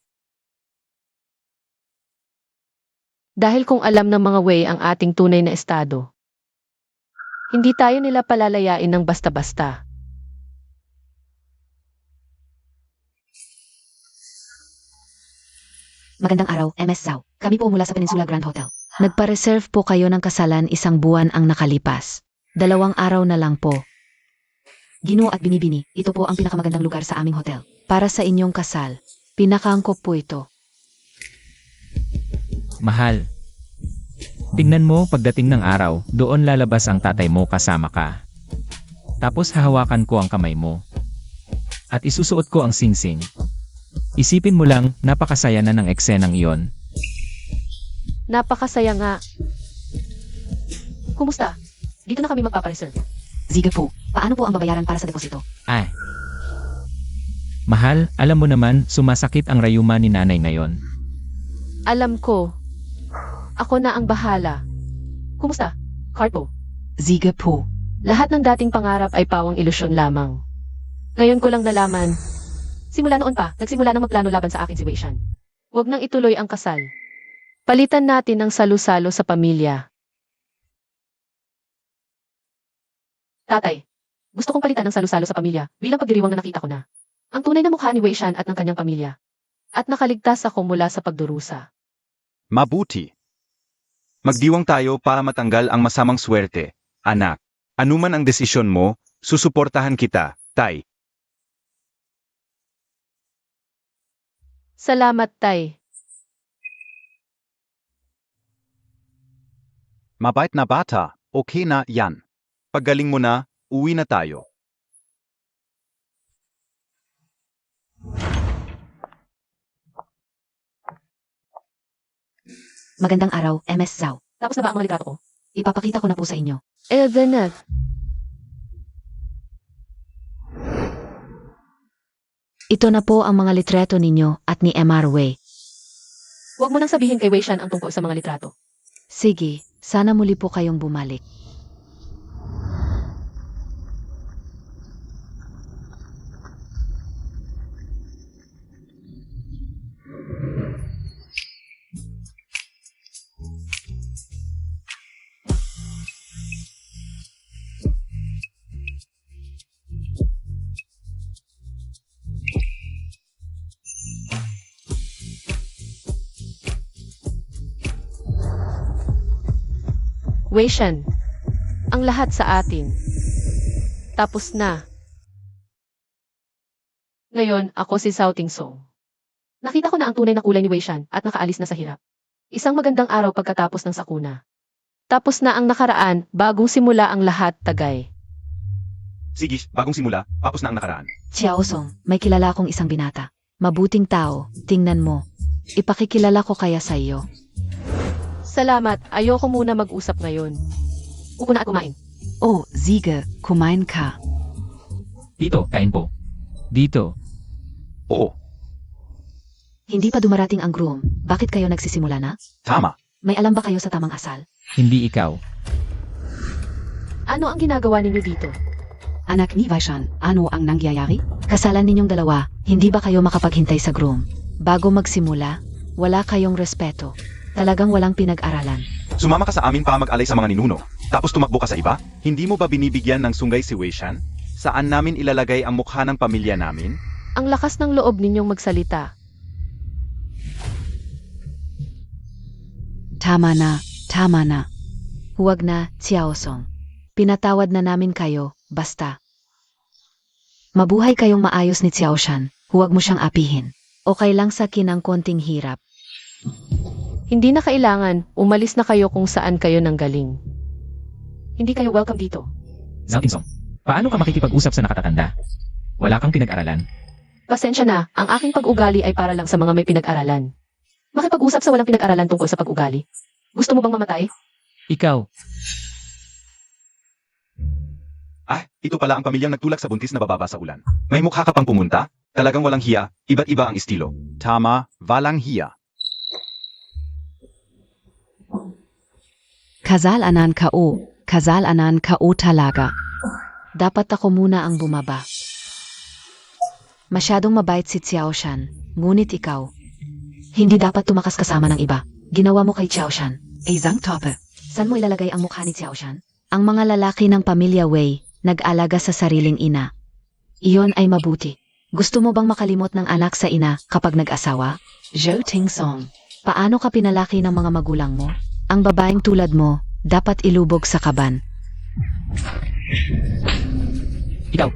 Dahil kung alam ng mga Wei ang ating tunay na estado, hindi tayo nila palalayain ng basta-basta. Magandang araw, MS Zhao. Kami po mula sa Peninsula Grand Hotel. Nagpa-reserve po kayo ng kasalan 1 buwan ang nakalipas. 2 araw na lang po. Ginoo at Binibini, ito po ang pinakamagandang lugar sa aming hotel. Para sa inyong kasal. Pinakaangkop po ito. Mahal. Tingnan mo pagdating ng araw, doon lalabas ang tatay mo kasama ka. Tapos hahawakan ko ang kamay mo. At isusuot ko ang singsing. Isipin mo lang, napakasaya na ng eksenang iyon. Napakasaya nga. Kumusta? Dito na kami magpapareserve. Ziga po, paano po ang babayaran para sa deposito? Ay. Mahal, alam mo naman, sumasakit ang rayuma ni nanay ngayon. Alam ko. Ako na ang bahala. Kumusta? Carpo. Ziga po. Lahat ng dating pangarap ay pawang ilusyon lamang. Ngayon ko lang nalaman. Simula noon pa, nagsimula ng magplano laban sa akin si Wei Shan. Huwag nang ituloy ang kasal. Palitan natin ang salu-salo sa pamilya. Tatay, gusto kong palitan ng salu-salo sa pamilya bilang pagdiriwang na nakita ko na. Ang tunay na mukha ni Wei Shan at ng kanyang pamilya. At nakaligtas ako mula sa pagdurusa. Mabuti. Magdiwang tayo para matanggal ang masamang swerte, anak. Anuman ang desisyon mo, susuportahan kita, Tay. Salamat, Tay. Mabait na bata, okay na yan. Paggaling mo na, uwi na tayo. Magandang araw, MS Zhao. Tapos na ba ang mga litrato ko? Ipapakita ko na po sa inyo. Elvenet. Ito na po ang mga litrato ninyo at ni MR Wei. Huwag mo nang sabihin kay Wei Shan ang tungkol sa mga litrato. Sige, sana muli po kayong bumalik. Wei Shan, ang lahat sa atin. Tapos na. Ngayon, ako si Zhao Tingsong. Nakita ko na ang tunay na kulay ni Wei Shan at nakaalis na sa hirap. Isang magandang araw pagkatapos ng sakuna. Tapos na ang nakaraan, bagong simula ang lahat, Tagay. Sige, bagong simula, tapos na ang nakaraan. Xiao Song, may kilala akong isang binata. Mabuting tao, tingnan mo. Ipakikilala ko kaya sa iyo. Salamat, ayoko muna mag-usap ngayon. Upo na at kumain. Oh, Ziege, kumain ka. Dito, kain po. Dito. Oo, Hindi pa dumarating ang groom. Bakit kayo nagsisimula na? tama. May alam ba kayo sa tamang asal? Hindi ikaw. Ano ang ginagawa ninyo dito? Anak ni Wei Shan, ano ang nangyayari? Kasalan ninyong dalawa, hindi ba kayo makapaghintay sa groom? Bago magsimula, wala kayong respeto. Talagang walang pinag-aralan. Sumama ka sa amin para mag-alay sa mga ninuno. Tapos tumakbo ka sa iba? Hindi mo ba binibigyan ng sunggay si Wei Shan? Saan namin ilalagay ang mukha ng pamilya namin? Ang lakas ng loob ninyong magsalita. Tama na, tama na. Huwag na, Xiao Song. Pinatawad na namin kayo, basta. Mabuhay kayong maayos ni Xiao Shan. Huwag mo siyang apihin. Okay lang sa akin ang konting hirap. Hindi na kailangan, umalis na kayo kung saan kayo nanggaling. Hindi kayo welcome dito. Zhao Tingsong, paano ka makikipag-usap sa nakatatanda? Wala kang pinag-aralan. Pasensya na, ang aking pag-ugali ay para lang sa mga may pinag-aralan. Makipag-usap sa walang pinag-aralan tungkol sa pag-ugali. Gusto mo bang mamatay? Ikaw, Ah, ito pala ang pamilyang nagtulak sa buntis na bababa sa ulan. May mukha ka pang pumunta? Talagang walang hiya, iba't iba ang estilo. Tama, walang hiya. Kasalanan KO talaga. Dapat ako muna ang bumaba. Masyadong mabait si Xiao Shan, ngunit ikaw, hindi dapat tumakas kasama ng iba. ginawa mo kay Xiaoshan? Isang tope. Saan mo ilalagay ang mukha ni Xiaoshan? Ang mga lalaki ng pamilya Wei, nag-alaga sa sariling ina. Iyon ay mabuti. Gusto mo bang makalimot ng anak sa ina kapag nag-asawa? Zhou Tingsong. Paano ka pinalaki ng mga magulang mo? Ang babaeng tulad mo, dapat ilubog sa kaban. Ikaw,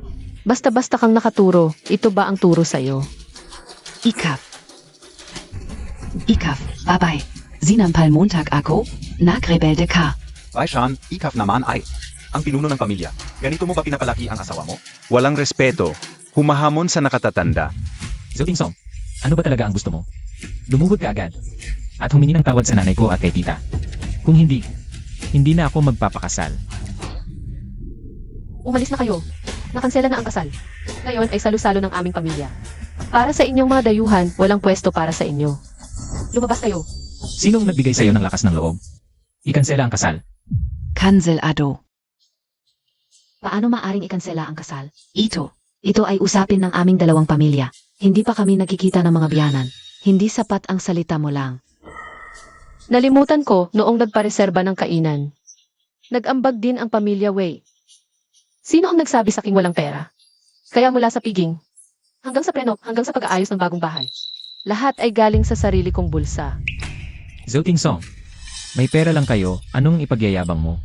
Basta-basta kang nakaturo, ito ba ang turo sa'yo? Ikaf. Ikaf, babay. Sinampal Montag ako, nagrebelde ka. Baishan, ikaf naman ay. Ang pinuno ng pamilya. Ganito mo ba pinapalaki ang asawa mo? Walang respeto. Humahamon sa nakatatanda. Zhou Tingsong, ano ba talaga ang gusto mo? Lumuhod ka agad. At humingi ng tawad sa nanay ko at kay tita. Kung hindi, hindi na ako magpapakasal. Umalis na kayo. Nakansela na ang kasal. Ngayon ay salo-salo ng aming pamilya. Para sa inyong mga dayuhan, walang pwesto para sa inyo. Lumabas kayo. Sinong nagbigay sa'yo ng lakas ng loob? Ikansela ang kasal. Kansel Ado. Paano maaring ikansela ang kasal? Ito. Ito ay usapin ng aming dalawang pamilya. Hindi pa kami nagkikita ng mga biyanan. Hindi sapat ang salita mo lang. Nalimutan ko noong nagpareserba ng kainan. Nag-ambag din ang pamilya Wei. Sino ang nagsabi sa aking walang pera? Kaya mula sa piging, hanggang sa prenup, hanggang sa pag-aayos ng bagong bahay. Lahat ay galing sa sarili kong bulsa. Zhou Tingsong, may pera lang kayo, anong ipagyayabang mo?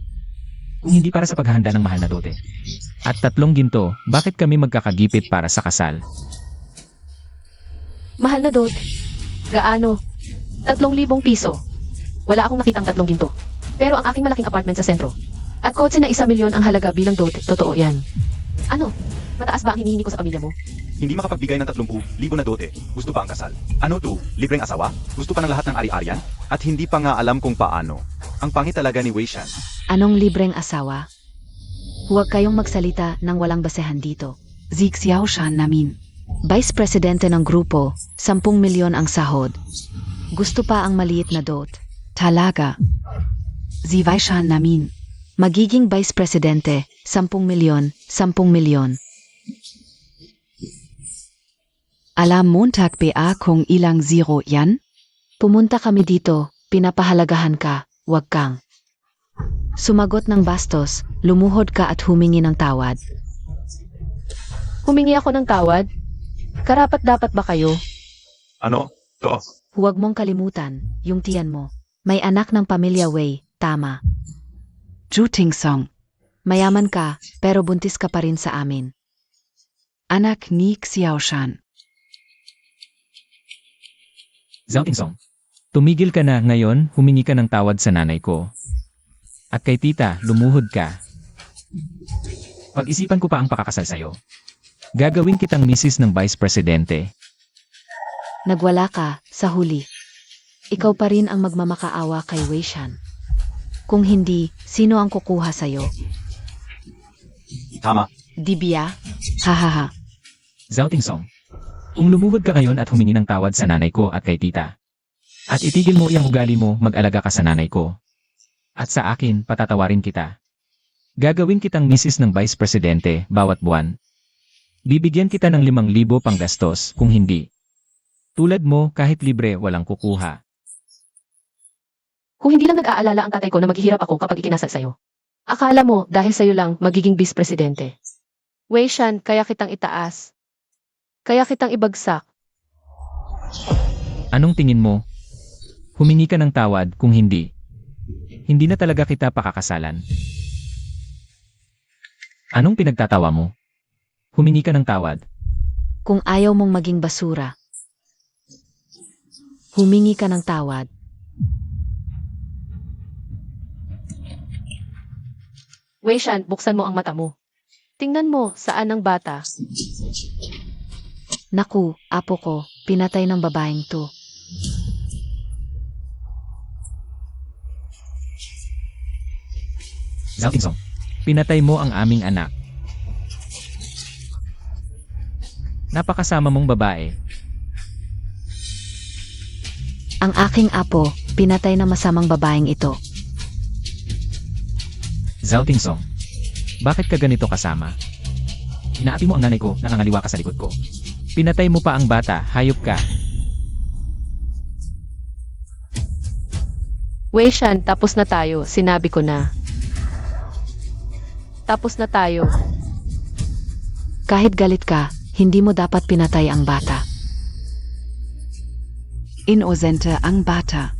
Kung hindi para sa paghahanda ng mahal na dote. At 3 ginto, bakit kami magkakagipit para sa kasal? Mahal na dot. Gaano? 3,000 piso. Wala akong nakitang 3 ginto. Pero ang aking malaking apartment sa sentro. At kotse na 1 milyon ang halaga bilang dote. Totoo yan. Ano? Mataas ba ang hinihingi ko sa pamilya mo? Hindi makapagbigay ng 30,000 na dote. Gusto pa ang kasal. Ano to? Libreng asawa? Gusto pa ng lahat ng ari-arian? At hindi pa nga alam kung paano. Ang pangit talaga ni Wei Shan. Anong libreng asawa? Huwag kayong magsalita ng walang basehan dito. Sieg Xiaoshan namin. Vice Presidente ng grupo, 10 milyon ang sahod. Gusto pa ang maliit na dot. Talaga. Si Vaishan namin. Magiging Vice Presidente, 10 milyon, 10 milyon. Alam Montag ba kung ilang zero yan? Pumunta kami dito, pinapahalagahan ka, wag kang. Sumagot ng bastos, lumuhod ka at humingi ng tawad. Humingi ako ng tawad? Karapat-dapat ba kayo? Ano? To? Huwag mong kalimutan, yung tiyan mo. May anak ng pamilya Wei, tama. Zhou Tingsong. Mayaman ka, pero buntis ka pa rin sa amin. Anak ni Xiaoshan. Zhou Tingsong, tumigil ka na ngayon, humingi ka ng tawad sa nanay ko. At kay tita, lumuhod ka. Pag-isipan ko pa ang pakakasal sa'yo. Gagawin kitang misis ng Vice Presidente. Nagwala ka, sa huli. Ikaw pa rin ang magmamakaawa kay Wei Shan. Kung hindi, sino ang kukuha sa'yo? Tama. Dibya? Hahaha. Zhou Tingsong, kung lumuhod ka ngayon at humingi ng tawad sa nanay ko at kay tita. At itigil mo iyang ugali mo, mag-alaga ka sa nanay ko. At sa akin, patatawarin kita. Gagawin kitang misis ng Vice Presidente bawat buwan. Bibigyan kita ng 5,000 panggastos kung hindi. Tulad mo, kahit libre, walang kukuha. Kung hindi lang nag-aalala ang tatay ko na maghihirap ako kapag ikinasal sa'yo. Akala mo, dahil sa'yo lang, magiging vice presidente. Wei Shan, kaya kitang itaas. Kaya kitang ibagsak. Anong tingin mo? Humingi ka ng tawad kung hindi. Hindi na talaga kita pakakasalan. Anong pinagtatawa mo? Humingi ka ng tawad. Kung ayaw mong maging basura, humingi ka ng tawad. Wei Shan, buksan mo ang mata mo. Tingnan mo, saan ang bata? Naku, apo ko, pinatay ng babaeng to. Zhou Tingsong, pinatay mo ang aming anak. Napakasama mong babae. Ang aking apo, pinatay ng masamang babaeng ito. Zhou Tingsong, bakit ka ganito kasama? Inaapi mo ang nanay ko, nangangaliwa ka sa likod ko. Pinatay mo pa ang bata, hayop ka. Wei Shan, tapos na tayo. Sinabi ko na. Tapos na tayo. Kahit galit ka, hindi mo dapat pinatay ang bata. Inosente ang bata.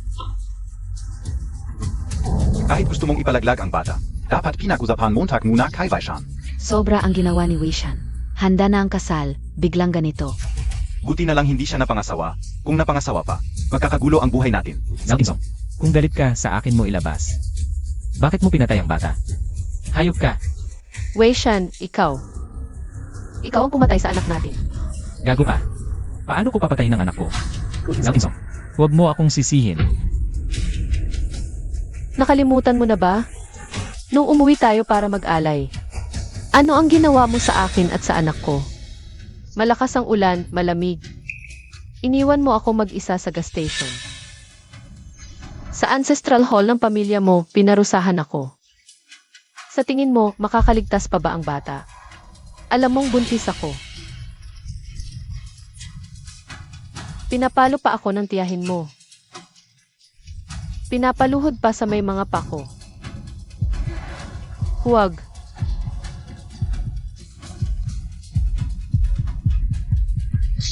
Kahit gusto mong ipalaglag ang bata, dapat pinag-usapan Montag muna kay Weishan. Sobra ang ginawa ni Wei Shan. Handa na ang kasal, biglang ganito. Buti na lang hindi siya napangasawa. Kung napangasawa pa, magkakagulo ang buhay natin. Zhao Tingsong, kung galit ka, sa akin mo ilabas. Bakit mo pinatay ang bata? Hayop ka. Wei Shan, ikaw. Ikaw ang pumatay sa anak natin. Gago ka. Paano ko papatayin ang anak ko? Zhao Tingsong, huwag mo akong sisihin. Nakalimutan mo na ba? Nung umuwi tayo para mag-alay. Ano ang ginawa mo sa akin at sa anak ko? Malakas ang ulan, malamig. Iniwan mo ako mag-isa sa gas station. Sa ancestral hall ng pamilya mo, pinarusahan ako. Sa tingin mo, makakaligtas pa ba ang bata? Alam mong buntis ako. Pinapalo pa ako ng tiyahin mo. Pinapaluhod pa sa may mga pako. Huwag.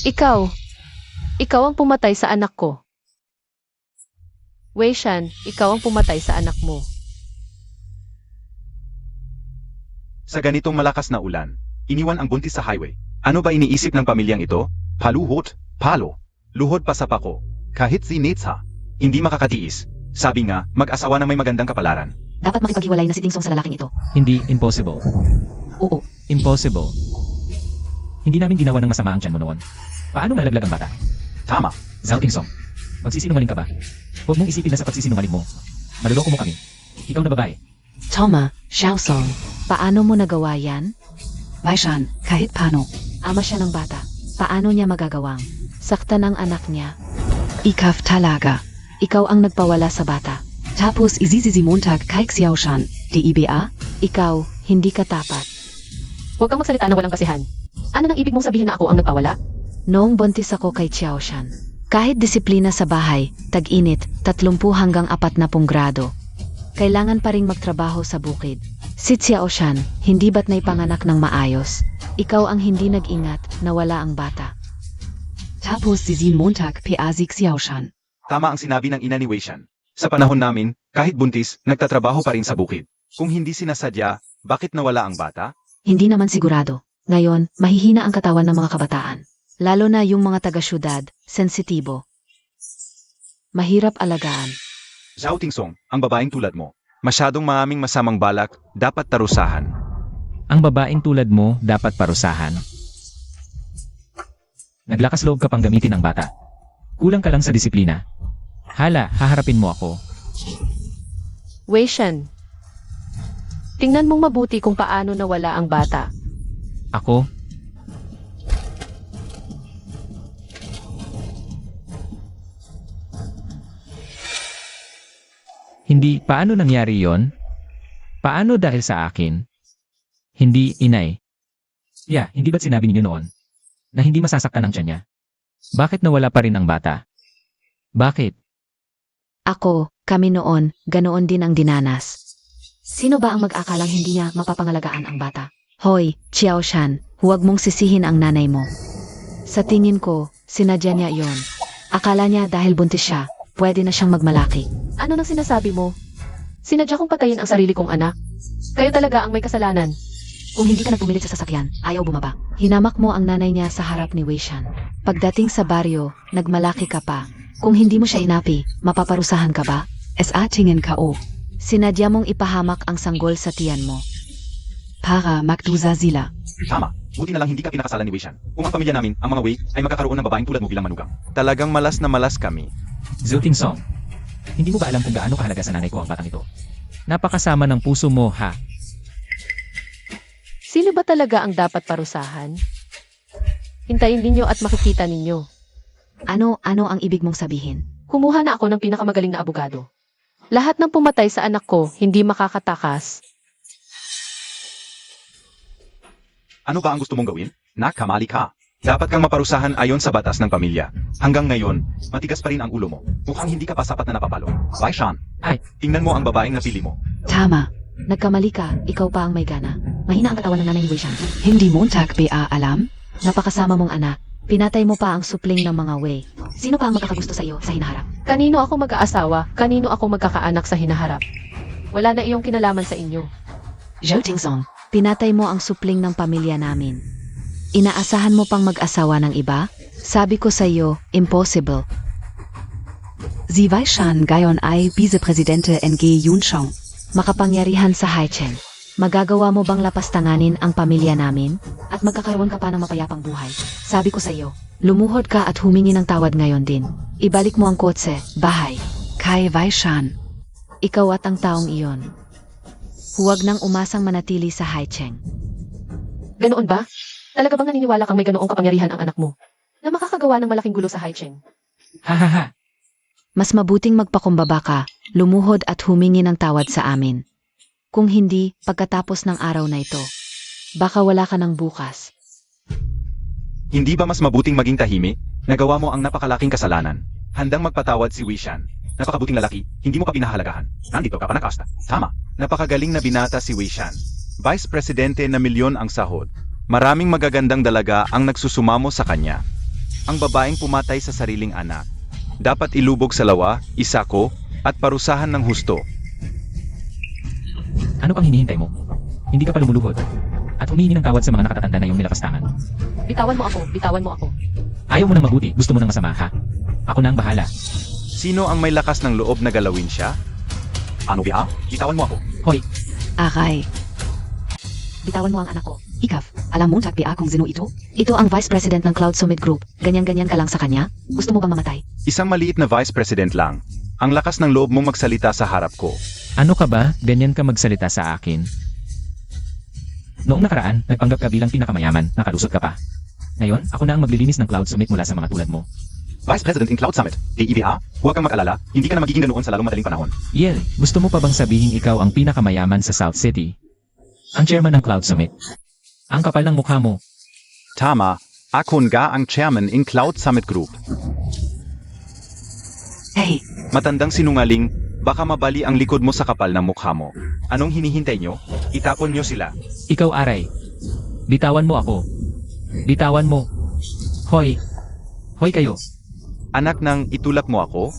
Ikaw ang pumatay sa anak ko. Wei Shan, ikaw ang pumatay sa anak mo. Sa ganitong malakas na ulan, iniwan ang buntis sa highway. Ano ba iniisip ng pamilyang ito? Paluhod, palo, luhod pa sa pako. Kahit si Netsa, hindi makakatiis. Sabi nga, mag-asawa na may magandang kapalaran. Dapat makipaghiwalay na si Tingsong sa lalaking ito. Hindi, impossible. Oo. Impossible. Hindi namin ginawa ng masama ang tiyan mo noon. Paano malaglag ang bata? Tama. Zhao Tingsong, magsisinungaling ka ba? Huwag mong isipin na sa pagsisinungaling mo. Maluloko mo kami. Ikaw na babae. Toma, Xiaosong, paano mo nagawa yan? Weishan, kahit paano. Ama siya ng bata. Paano niya magagawang saktan ang anak niya? Ikaf talaga. Ikaw ang nagpawala sa bata. Tapos isisisi Montag kay Xiaoshan, DIBA? Ikaw, hindi ka tapat. Huwag kang magsalita ng walang kasihan. Ano nang ibig mong sabihin na ako ang nagpawala? Noong buntis ako kay Xiaoshan, kahit disiplina sa bahay, tag-init, 30 hanggang 40 grado. Kailangan pa ring magtrabaho sa bukid. Si Xiaoshan, hindi ba't naipanganak ng maayos? Ikaw ang hindi nag-ingat, nawala ang bata. Tapos sisi Montag PA Xiaoshan. Tama ang sinabi ng ina ni Weishan. Sa panahon namin, kahit buntis, nagtatrabaho pa rin sa bukid. Kung hindi sinasadya, bakit nawala ang bata? Hindi naman sigurado. Ngayon, mahihina ang katawan ng mga kabataan. Lalo na yung mga taga-syudad, sensitibo. Mahirap alagaan. Zhao Tingsong, ang babaeng tulad mo. Masyadong maraming masamang balak, dapat tarusahan. Ang babaeng tulad mo dapat parusahan. Naglakas loob ka pang gamitin ang bata. Kulang ka lang sa disiplina. Hala, haharapin mo ako. Wei Shan, tingnan mong mabuti kung paano nawala ang bata. Ako? Hindi, paano nangyari yon? Paano dahil sa akin? Hindi, inay. Hindi ba't sinabi niyo noon na hindi masasaktan ang tiyan niya? Bakit nawala pa rin ang bata? Bakit? Ako, kami noon, ganoon din ang dinanas. Sino ba ang mag-akalang hindi niya mapapangalagaan ang bata? Hoy, Xiaoshan, huwag mong sisihin ang nanay mo. Sa tingin ko, sinadya niya yon. Akala niya dahil buntis siya, pwede na siyang magmalaki. Ano nang sinasabi mo? Sinadya kong patayin ang sarili kong anak. Kayo talaga ang may kasalanan. Kung hindi ka nagpumilit sa sasakyan, ayaw bumaba. Hinamak mo ang nanay niya sa harap ni Weishan. Pagdating sa baryo, nagmalaki ka pa. Kung hindi mo siya inapi, mapaparusahan ka ba? SA tingin ka o. Sinadya mong ipahamak ang sanggol sa tiyan mo. Para magdusa sila. Tama. Buti na lang hindi ka pinakasalan ni Weishan. Kung ang pamilya namin, ang mga Wei, ay magkakaroon ng babaeng tulad mo bilang manugang. Talagang malas na malas kami. Zhao Tingsong, hindi mo ba alam kung gaano kahalaga sa nanay ko ang batang ito? Napakasama ng puso mo, ha? Sino ba talaga ang dapat parusahan? Hintayin ninyo at makikita ninyo. Ano ang ibig mong sabihin? Kumuha na ako ng pinakamagaling na abogado. Lahat ng pumatay sa anak ko, hindi makakatakas. Ano ba ang gusto mong gawin? Nakamali ka. Dapat kang maparusahan ayon sa batas ng pamilya. Hanggang ngayon, matigas pa rin ang ulo mo. Mukhang hindi ka pa sapat na napapalo. Why, Sean? Ay. Tingnan mo ang babaeng napili mo. Tama. Nagkamali ka, ikaw pa ang may gana. Mahina ang katawan ng nanay ni Weishan. Hindi Montag ba alam? Napakasama mong anak. Pinatay mo pa ang supling ng mga Wei. Sino pa ang magkakagusto sa iyo sa hinaharap? Kanino ako mag-aasawa? Kanino ako magkakaanak sa hinaharap? Wala na iyong kinalaman sa inyo. Zhou Tingsong. Pinatay mo ang supling ng pamilya namin. Inaasahan mo pang mag-asawa ng iba? Sabi ko sa iyo, impossible. Sie Weishan gayon ay Vice-Presidente NG Yunshong. Makapangyarihan sa Haichen. Magagawa mo bang lapastanganin ang pamilya namin? At magkakaroon ka pa ng mapayapang buhay. Sabi ko sa iyo, lumuhod ka at humingi ng tawad ngayon din. Ibalik mo ang kotse, bahay. Kai Weishan. Ikaw at ang taong iyon. Huwag nang umasang manatili sa Haicheng. Ganoon ba? Talaga bang naniniwala kang may ganoong kapangyarihan ang anak mo? Na makakagawa ng malaking gulo sa Haicheng? Ha ha ha. Mas mabuting magpakumbaba ka, lumuhod at humingi ng tawad sa amin. Kung hindi, pagkatapos ng araw na ito, baka wala ka ng bukas. Hindi ba mas mabuting maging tahimik? Nagawa mo ang napakalaking kasalanan. Handang magpatawad si Weishan. Napakabuting lalaki, hindi mo ka pinahalagahan. Nandito ka pa nakasta. Tama. Napakagaling na binata si Weishan. Vice Presidente na milyon ang sahod. Maraming magagandang dalaga ang nagsusumamo sa kanya. Ang babaeng pumatay sa sariling anak. Dapat ilubog sa lawa, isako, at parusahan ng husto. Ano pang hinihintay mo? Hindi ka pa lumuluhod. At humingi ng tawad sa mga nakatatanda na iyong nilapastangan. Bitawan mo ako, bitawan mo ako. Ayaw mo ng mabuti, gusto mo ng masama, ha? Ako na ang bahala. Sino ang may lakas ng loob na galawin siya? Ano ba? Itawan mo ako. Hoy, Aray. Bitawan mo ang anak ko. Ikaf. Alam Montag ba kung sino ito? Ito ang Vice President ng Cloud Summit Group. Ganyan-ganyan ka lang sa kanya? Gusto mo bang mamatay? Isang maliit na Vice President lang. Ang lakas ng loob mong magsalita sa harap ko. ano ka ba? Ganyan ka magsalita sa akin. Noong nakaraan, nagpanggap ka bilang pinakamayaman, nakalusot ka pa. Ngayon, ako na ang maglilinis ng Cloud Summit mula sa mga tulad mo. Vice President in Cloud Summit, DEBA, huwag kang mag-alala, hindi ka na magiging ganoon sa lalong madaling panahon. Yel, gusto mo pa bang sabihin ikaw ang pinakamayaman sa South City? Ang chairman ng Cloud Summit. Ang kapal ng mukha mo. Tama, ako nga ang chairman in Cloud Summit Group. Hey, Matandang sinungaling, baka mabali ang likod mo sa kapal ng mukha mo. Anong hinihintay nyo? Itapon nyo sila. Ikaw, Aray. Bitawan mo ako. Bitawan mo. Hoy. Hoy kayo. Anak ng itulak mo ako?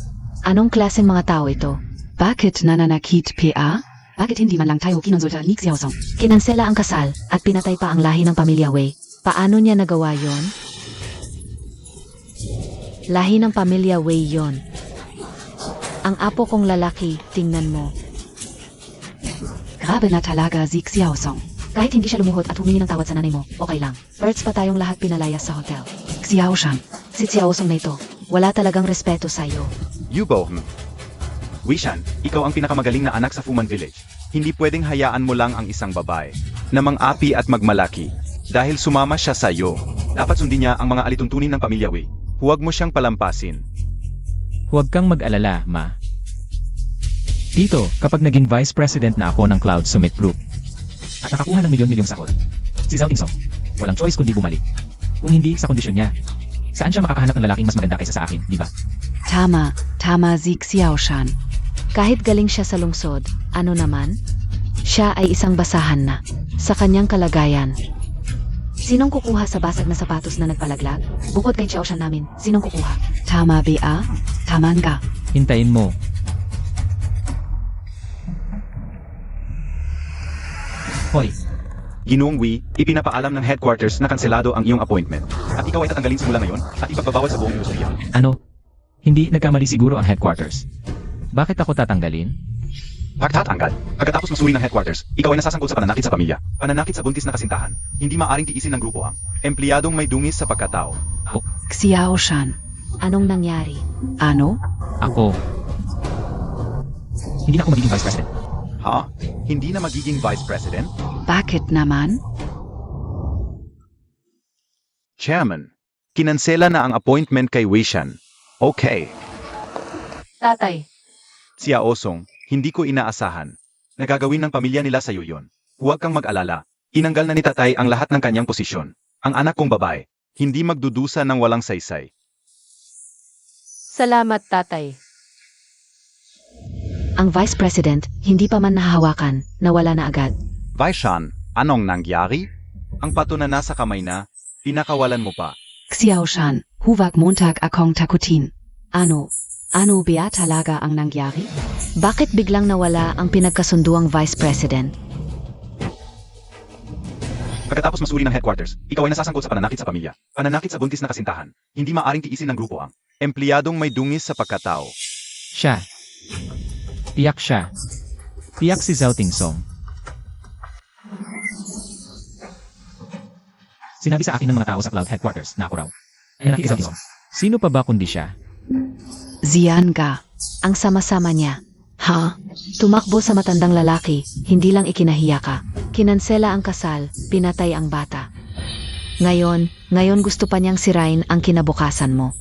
Anong klaseng mga tao ito? bakit nananakit PA? Bakit hindi man lang tayo kinonsulta ni Xiaosong? Kinansela ang kasal at pinatay pa ang lahi ng pamilya Wei. Paano niya nagawa yon? Lahi ng pamilya Wei yon. Ang apo kong lalaki, tingnan mo. Grabe na talaga si Xiaosong. Kahit hindi siya lumuhod at humingi ng tawad sa nanay mo, okay lang. Birds pa tayong lahat pinalayas sa hotel. Xiaoshan. Si Xiaosong na ito, wala talagang respeto sa'yo. Yubo, Wishan, ikaw ang pinakamagaling na anak sa Fuman Village. Hindi pwedeng hayaan mo lang ang isang babae na mang-api at magmalaki dahil sumama siya sa iyo. Dapat sundin niya ang mga alituntunin ng pamilya Wei. Huwag mo siyang palampasin. Huwag kang mag-alala, Ma. Dito, kapag naging Vice President na ako ng Cloud Summit Group at nakakuha ng milyon-milyong sahod, si Zhao Tingsong, walang choice kundi bumalik. Kung hindi sa kondisyon niya, saan siya makakahanap ng lalaking mas maganda kaysa sa akin, di ba? Tama si Xiaoshan. Kahit galing siya sa lungsod, ano naman? Siya ay isang basahan na. Sa kanyang kalagayan. Sinong kukuha sa basag na sapatos na nagpalaglag? Bukod kay Xiaoshan namin, sinong kukuha? Tama ba? Taman ka. Hintayin mo. Hoy, Ginoong Wei, ipinapaalam ng headquarters na kanselado ang iyong appointment. At ikaw ay tatanggalin simula ngayon at ipagbabawal sa buong industriya. ano? Hindi nagkamali siguro ang headquarters. Bakit ako tatanggalin? Pagtatanggal. Pagkatapos masuri ng headquarters, ikaw ay nasasangkot sa pananakit sa pamilya, pananakit sa buntis na kasintahan. Hindi maaring tiisin ng grupo ang empleyadong may dungis sa pagkatao. Xiaoshan. Anong nangyari? Ano? Ako. Hindi na ako magiging Vice President. Ha? Hindi na magiging Vice President? Bakit naman? Chairman, kinansela na ang appointment kay Weishan. Okay. Tatay, Xiaosong, hindi ko inaasahan. Nagagawin ng pamilya nila sa iyo yon. Huwag kang mag-alala. Inanggal na ni tatay ang lahat ng kanyang posisyon. Ang anak kong babae, hindi magdudusa ng walang saysay. Salamat, tatay. Ang Vice President, hindi pa man nahahawakan, nawala na agad. Vaishan, anong nangyari? Ang pato na nasa kamay na, pinakawalan mo pa. Xiao Shan, huwag Montag akong takutin. Ano ba talaga ang nangyari? Bakit biglang nawala ang pinagkasunduang Vice President? Pagkatapos masuri ng headquarters, ikaw ay nasasangkot sa pananakit sa pamilya, pananakit sa buntis na kasintahan. Hindi maaring tiisin ng grupo ang empleyadong may dungis sa pagkatao. Siya. Tiyak siya. Tiyak si Zhao Tingsong. Sinabi sa akin ng mga tao sa cloud headquarters na ako raw ay nakikisaw Tingsong. Sino pa ba kundi siya? Zian Ga. Ang sama-sama niya. Ha? Tumakbo sa matandang lalaki, hindi lang ikinahiya ka. Kinansela ang kasal, pinatay ang bata. Ngayon gusto pa niyang sirain ang kinabukasan mo.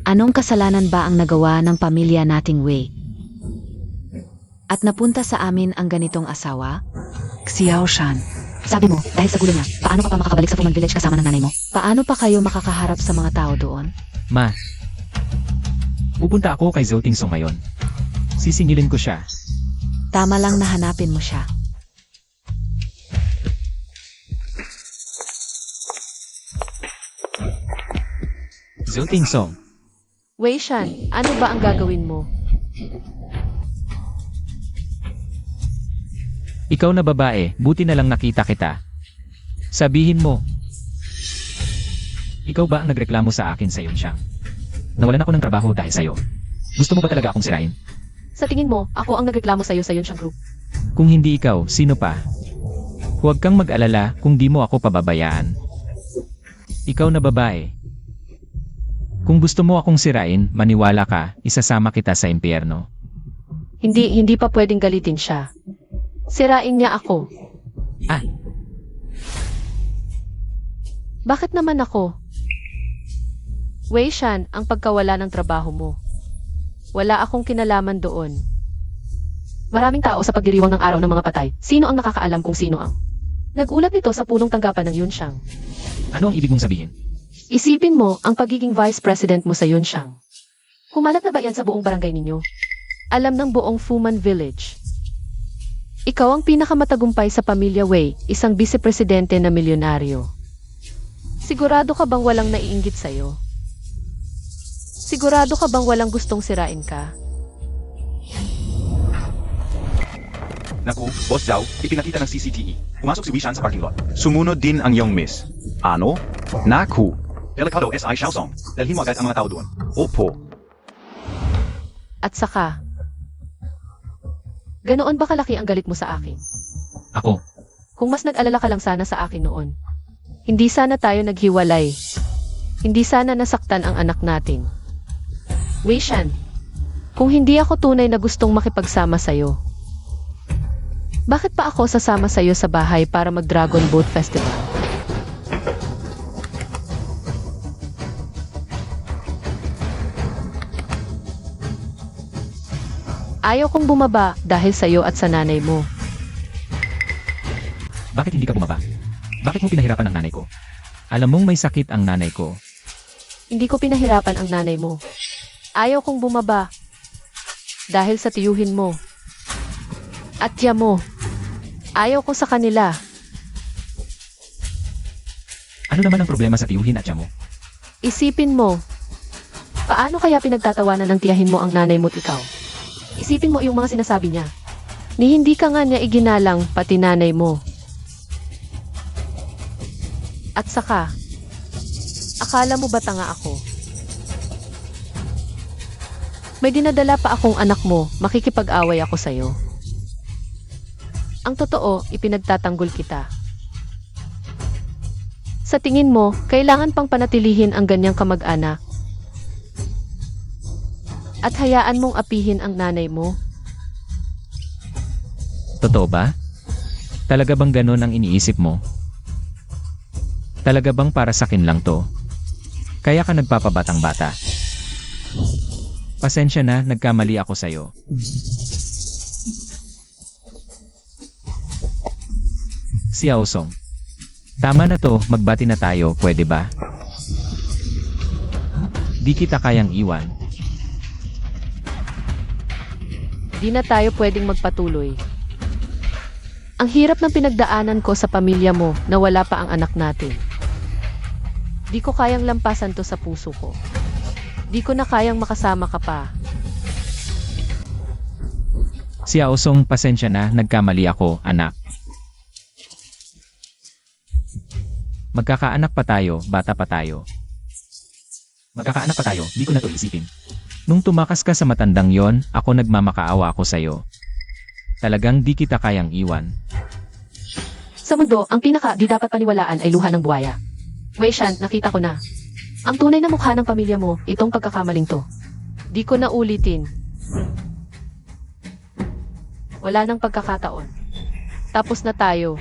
Anong kasalanan ba ang nagawa ng pamilya nating Wei? At napunta sa amin ang ganitong asawa? Xiao Shan. Sabi mo, dahil sa gulo niya, paano ka pa makakabalik sa Fuman Village kasama ng nanay mo? Paano pa kayo makakaharap sa mga tao doon? Ma. Pupunta ako kay Zhao Tingsong ngayon. Sisingilin ko siya. Tama lang na hanapin mo siya. Zhao Tingsong. Wei Shan, ano ba ang gagawin mo? Ikaw na babae, buti na lang nakita kita. Sabihin mo. Ikaw ba ang nagreklamo sa akin sa Yunxiang? Nawalan ako ng trabaho dahil sa'yo. Gusto mo ba talaga akong sirain? Sa tingin mo, ako ang nagreklamo sa'yo sa Yunxiang Group. Kung hindi ikaw, sino pa? Huwag kang mag-alala kung di mo ako pababayaan. Ikaw na babae. Kung gusto mo akong sirain, maniwala ka, isasama kita sa impyerno. Hindi pa pwedeng galitin siya. Sirain niya ako. Ah, Bakit naman ako? Wei Shan, ang pagkawala ng trabaho mo. Wala akong kinalaman doon. Maraming tao sa pagdiriwang ng araw ng mga patay. Sino ang nakakaalam kung sino ang? Nag-ulat nito sa punong tanggapan ng Yunxiang. ano ang ibig mong sabihin? Isipin mo ang pagiging vice president mo sa Yunxiang. Kumalat na ba yan sa buong barangay ninyo? Alam ng buong Fuman Village. Ikaw ang pinakamatagumpay sa pamilya Wei, isang vice-presidente na milyonaryo. Sigurado ka bang walang naiinggit sa'yo? Sigurado ka bang walang gustong sirain ka? Naku, Boss Zhao, ipinakita ng CCTV. Pumasok si Wishan sa parking lot. Sumunod din ang iyong miss. Ano? Naku! Delikado SI Xiaosong. Dalhin mo agad ang mga tao doon. Opo. At saka, ganoon ba kalaki ang galit mo sa akin? Ako. Kung mas nag-alala ka lang sana sa akin noon. Hindi sana tayo naghiwalay. Hindi sana nasaktan ang anak natin. Wei Shan, kung hindi ako tunay na gustong makipagsama sa'yo, bakit pa ako sasama sa'yo sa bahay para mag-Dragon Boat Festival? Ayaw kong bumaba dahil sa'yo at sa nanay mo. Bakit hindi ka bumaba? Bakit mo pinahirapan ang nanay ko? Alam mong may sakit ang nanay ko. Hindi ko pinahirapan ang nanay mo. Ayaw kong bumaba dahil sa tiyuhin mo at tiya mo. Ayaw ko sa kanila. Ano naman ang problema sa tiyuhin at tiya mo? Isipin mo, paano kaya pinagtatawanan ng tiyahin mo ang nanay mo't ikaw? Isipin mo yung mga sinasabi niya. Ni hindi ka nga niya iginalang pati nanay mo. At saka, akala mo ba tanga ako? May dinadala pa akong anak mo, makikipag-away ako sa'yo. Ang totoo, ipinagtatanggol kita. Sa tingin mo, kailangan pang panatilihin ang ganyang kamag-anak? At hayaan mong apihin ang nanay mo? Totoo ba? Talaga bang ganon ang iniisip mo? Talaga bang para sakin lang to? Kaya ka nagpapabatang bata? Pasensya na, nagkamali ako sa'yo. Xiaosong. Tama na to, magbati na tayo, pwede ba? Di kita kayang iwan. Di na tayo pwedeng magpatuloy. Ang hirap ng pinagdaanan ko sa pamilya mo na wala pa ang anak natin. Di ko kayang lampasan to sa puso ko. Di ko na kayang makasama ka pa. Si Aosong, pasensya na, nagkamali ako, anak. Magkakaanak pa tayo, bata pa tayo. Magkakaanak pa tayo, di ko na to isipin. Nung tumakas ka sa matandang yon, ako nagmamakaawa ako sa'yo. Talagang di kita kayang iwan. Sa mundo, ang pinaka di dapat paniwalaan ay luha ng buhaya. Wei Shan, nakita ko na. Ang tunay na mukha ng pamilya mo, itong pagkakamaling to. Di ko na ulitin. Wala nang pagkakataon. Tapos na tayo.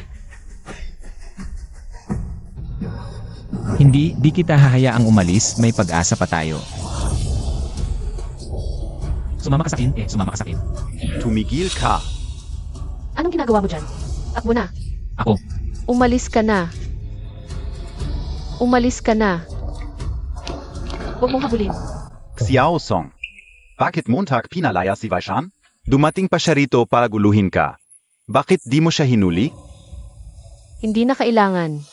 Hindi, di kita hahayaang umalis, may pag-asa pa tayo. Sumama ka sa akin, sumama ka sa akin. Tumigil ka. Anong ginagawa mo dyan? Takbo na. Ako, Umalis ka na. Umalis ka na. Huwag mong habulin. Xiao Song. Bakit Montag pinalaya si Wei Shan? Dumating pa siya rito para guluhin ka. Bakit di mo siya hinuli? Hindi na kailangan.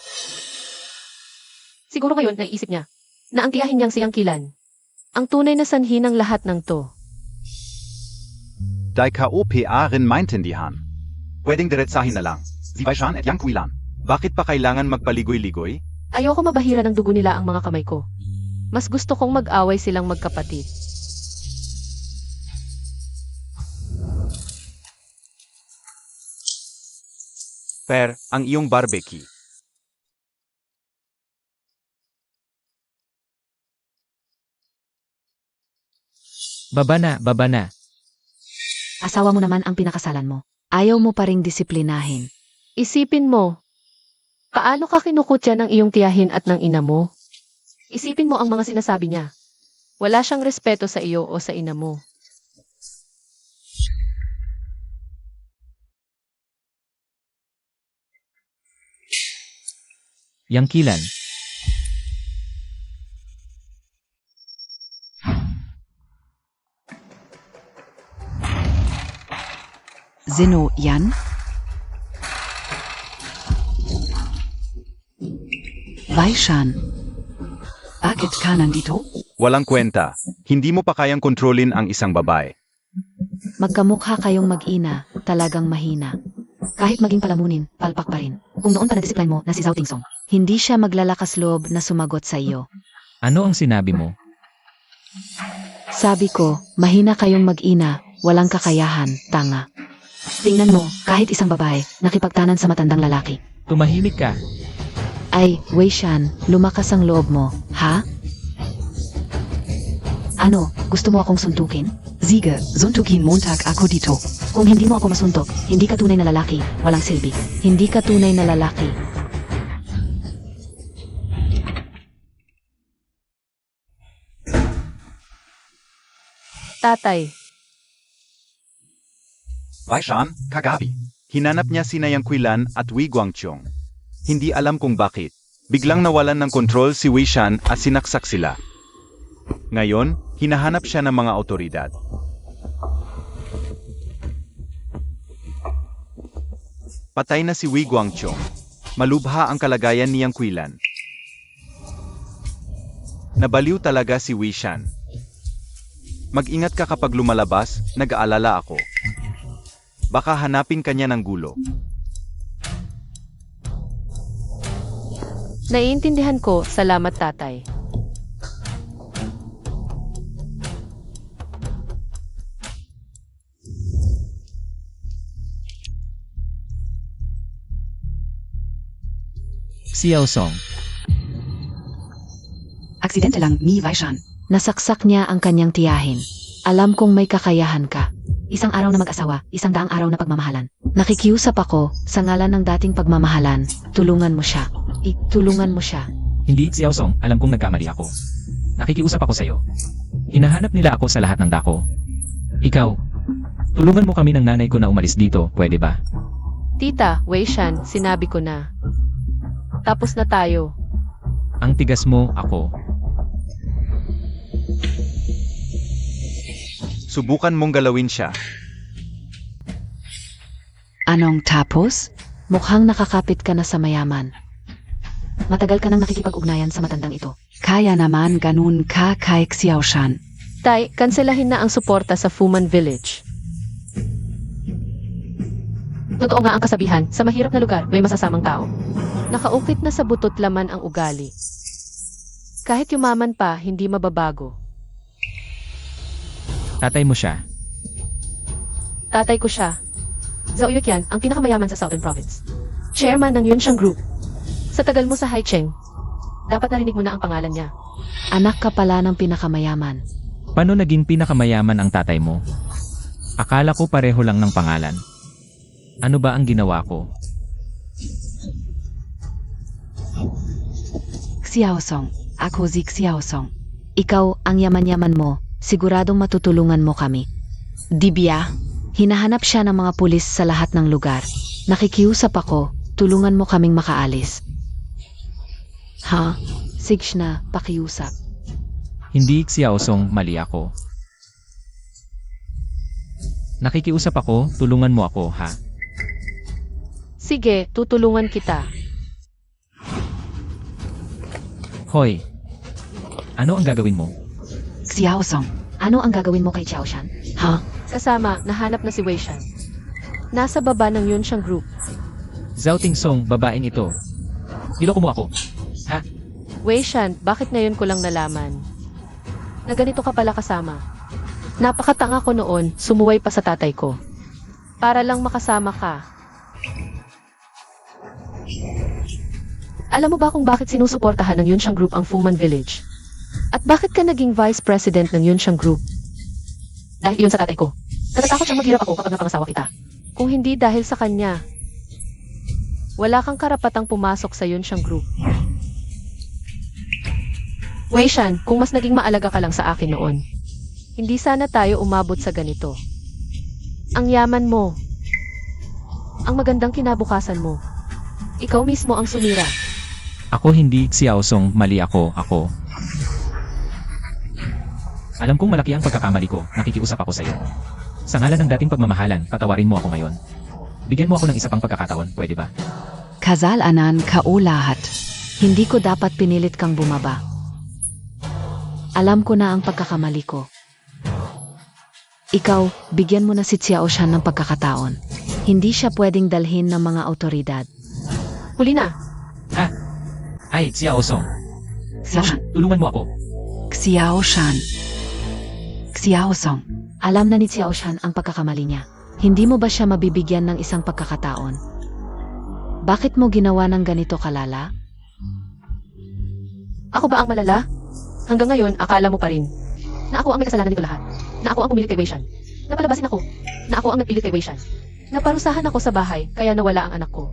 Siguro ngayon naiisip niya na ang tiyahin niyang si Angkilan. Ang tunay na sanhi ng lahat ng to. Dai KOPA rin maintindihan. Pwedeng diretsahin na lang. Si Wei Shan at Yang Quilan. Bakit pa kailangan magpaligoy-ligoy? Ayoko mabahira ng dugo nila ang mga kamay ko. Mas gusto kong mag-away silang magkapatid. Per, ang iyong barbecue. baba na. Asawa mo naman ang pinakasalan mo. Ayaw mo pa ring disiplinahin. Isipin mo, paano ka kinukutya ng iyong tiyahin at ng ina mo? Isipin mo ang mga sinasabi niya. Wala siyang respeto sa iyo o sa ina mo. Yang Kilan. Sino Yan? Wei Shan. Bakit ka nandito? Walang kwenta. Hindi mo pa kayang kontrolin ang isang babae. Magkamukha kayong mag-ina, talagang mahina. Kahit maging palamunin, palpak pa rin. Kung noon pa na-discipline mo na si Zhao Tingsong, hindi siya maglalakas loob na sumagot sa iyo. Ano ang sinabi mo? Sabi ko, mahina kayong mag-ina, walang kakayahan, tanga. Tingnan mo, kahit isang babae, nakipagtanan sa matandang lalaki. Tumahimik ka. Ay, Wei Shan, lumakas ang loob mo, ha? Ano, gusto mo akong suntukin? Sige, suntukin Montag ako dito. Kung hindi mo ako masuntok, hindi ka tunay na lalaki, walang silbi. Hindi ka tunay na lalaki. Tatay, Wei Shan, kagabi. Hinanap niya sina Yang Quilan at Wei Guangqiong. Hindi alam kung bakit. Biglang nawalan ng kontrol si Wei Shan at sinaksak sila. Ngayon, hinahanap siya ng mga otoridad. Patay na si Wei Guangqiong. Malubha ang kalagayan ni Yang Quilan. Nabaliw talaga si Wei Shan. Mag-ingat ka kapag lumalabas, nag-aalala ako. Baka hanapin kanya ng gulo. naiintindihan ko, salamat tatay. Xiao Song. Aksidente lang ni Wei Shan. Nasaksak niya ang kanyang tiyahin. Alam kong may kakayahan ka. Isang araw na mag-asawa, 100 araw na pagmamahalan. Nakikiusap ako, sa ngalan ng dating pagmamahalan, tulungan mo siya. Tulungan mo siya. Hindi, Xiao Song, alam kong nagkamali ako. Nakikiusap ako sa'yo. Hinahanap nila ako sa lahat ng dako. Ikaw, tulungan mo kami ng nanay ko na umalis dito, pwede ba? Tita, Wei Shan, sinabi ko na. Tapos na tayo. Ang tigas mo, ako. Subukan mong galawin siya. Anong tapos? Mukhang nakakapit ka na sa mayaman. Matagal ka nang nakikipag-ugnayan sa matandang ito. Kaya naman ganun ka kay Xiaoshan. Tay, kanselahin na ang suporta sa Fuman Village. Totoo nga ang kasabihan, sa mahirap na lugar, may masasamang tao. Nakaukit na sa butot laman ang ugali. Kahit yumaman pa, hindi mababago. Tatay mo siya. Tatay ko siya. Zhao Yuqian, ang pinakamayaman sa Southern Province. Chairman ng Yunshan Group. Sa tagal mo sa Haicheng, dapat narinig mo na ang pangalan niya. Anak ka pala ng pinakamayaman. Paano naging pinakamayaman ang tatay mo? Akala ko pareho lang ng pangalan. Ano ba ang ginawa ko? Xiaosong, ako si Xiaosong. Ikaw, ang yaman-yaman mo, siguradong matutulungan mo kami. Dibya, hinahanap siya ng mga pulis sa lahat ng lugar. Nakikiusap ako, tulungan mo kaming makaalis. Ha? Sigshna, pakiusap. Hindi Xiaosong, mali ako. Nakikiusap ako, tulungan mo ako, ha? Sige, tutulungan kita. Hoy! Ano ang gagawin mo? Xiaosong, Ano ang gagawin mo kay Xiaoshan? ha? Kasama, nahanap na si Wei Shan. Nasa baba ng Yunshan Group. Zhao Tingsong, babaeng ito. Niloko mo ako. Ha? Wei Shan, bakit ngayon ko lang nalaman? Na ganito ka pala kasama. Napakatanga ko noon, sumuway pa sa tatay ko. Para lang makasama ka. Alam mo ba kung bakit sinusuportahan ng Yunshan Group ang Fuman Village? At bakit ka naging vice president ng Yunshan Group? Dahil iyon sa tatay ko. Natatakot siyang maghirap ako kapag napangasawa kita. Kung hindi dahil sa kanya, wala kang karapatang pumasok sa Yunshan Group. Wei Shan, kung mas naging maalaga ka lang sa akin noon, hindi sana tayo umabot sa ganito. Ang yaman mo. Ang magandang kinabukasan mo. Ikaw mismo ang sumira. Ako hindi Xiaosong, mali ako. Alam kong malaki ang pagkakamali ko, nakikiusap ako sa iyo. Sa ngalan ng dating pagmamahalan, patawarin mo ako ngayon. Bigyan mo ako ng isa pang pagkakataon, pwede ba? Kasalanan ka o lahat. Hindi ko dapat pinilit kang bumaba. Alam ko na ang pagkakamali ko. Ikaw, bigyan mo na si Xiaoshan ng pagkakataon. Hindi siya pwedeng dalhin ng mga otoridad. Huli na. Ha? Ay, Xiaosong. Xiaoshan, Tulungan mo ako. Xiaoshan. Xiaosong, Alam na ni Xiaoshan ang pagkakamali niya. Hindi mo ba siya mabibigyan ng isang pagkakataon? Bakit mo ginawa ng ganito kalala? Ako ba ang malala? Hanggang ngayon, akala mo pa rin. Na ako ang may kasalanan nito lahat. Na ako ang pumilit kay Wei Shan. Napalabasin ako. Na ako ang nagpilit kay Wei Shan. Naparusahan ako sa bahay, kaya nawala ang anak ko.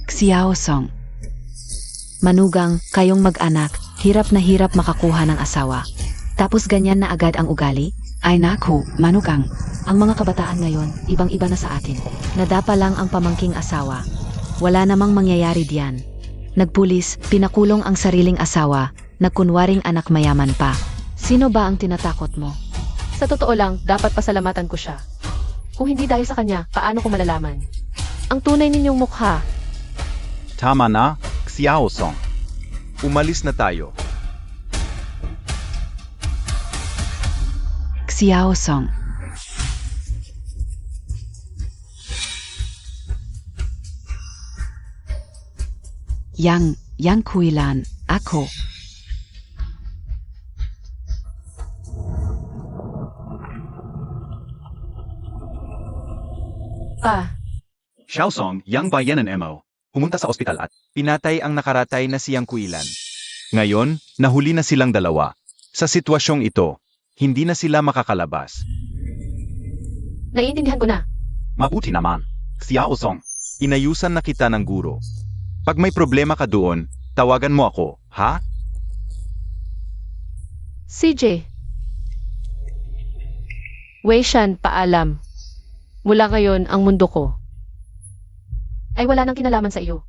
Xiaosong, Manugang, kayong mag-anak, hirap na hirap makakuha ng asawa. Tapos ganyan na agad ang ugali? ay naku, manugang. Ang mga kabataan ngayon, ibang-iba na sa atin. Nadapa lang ang pamangking asawa. Wala namang mangyayari diyan. Nagpulis, pinakulong ang sariling asawa, nagkunwaring anak mayaman pa. Sino ba ang tinatakot mo? Sa totoo lang, dapat pasalamatan ko siya. Kung hindi dahil sa kanya, paano ko malalaman? Ang tunay ninyong mukha. Tama na, Xiaosong. Umalis na tayo. Xiaosong, Yang Kuilan, ako. Xiaosong, Yang Bayanan MO, pumunta sa ospital at pinatay ang nakaratay na siyang Kuilan. Ngayon, nahuli na silang dalawa. Sa sitwasyong ito, hindi na sila makakalabas. Naiintindihan ko na. Mabuti naman. Xiaosong, inayusan na kita ng guro. Pag may problema ka doon, tawagan mo ako, ha? CJ. Wei Shan, paalam. Mula ngayon, ang mundo ko ay wala nang kinalaman sa iyo.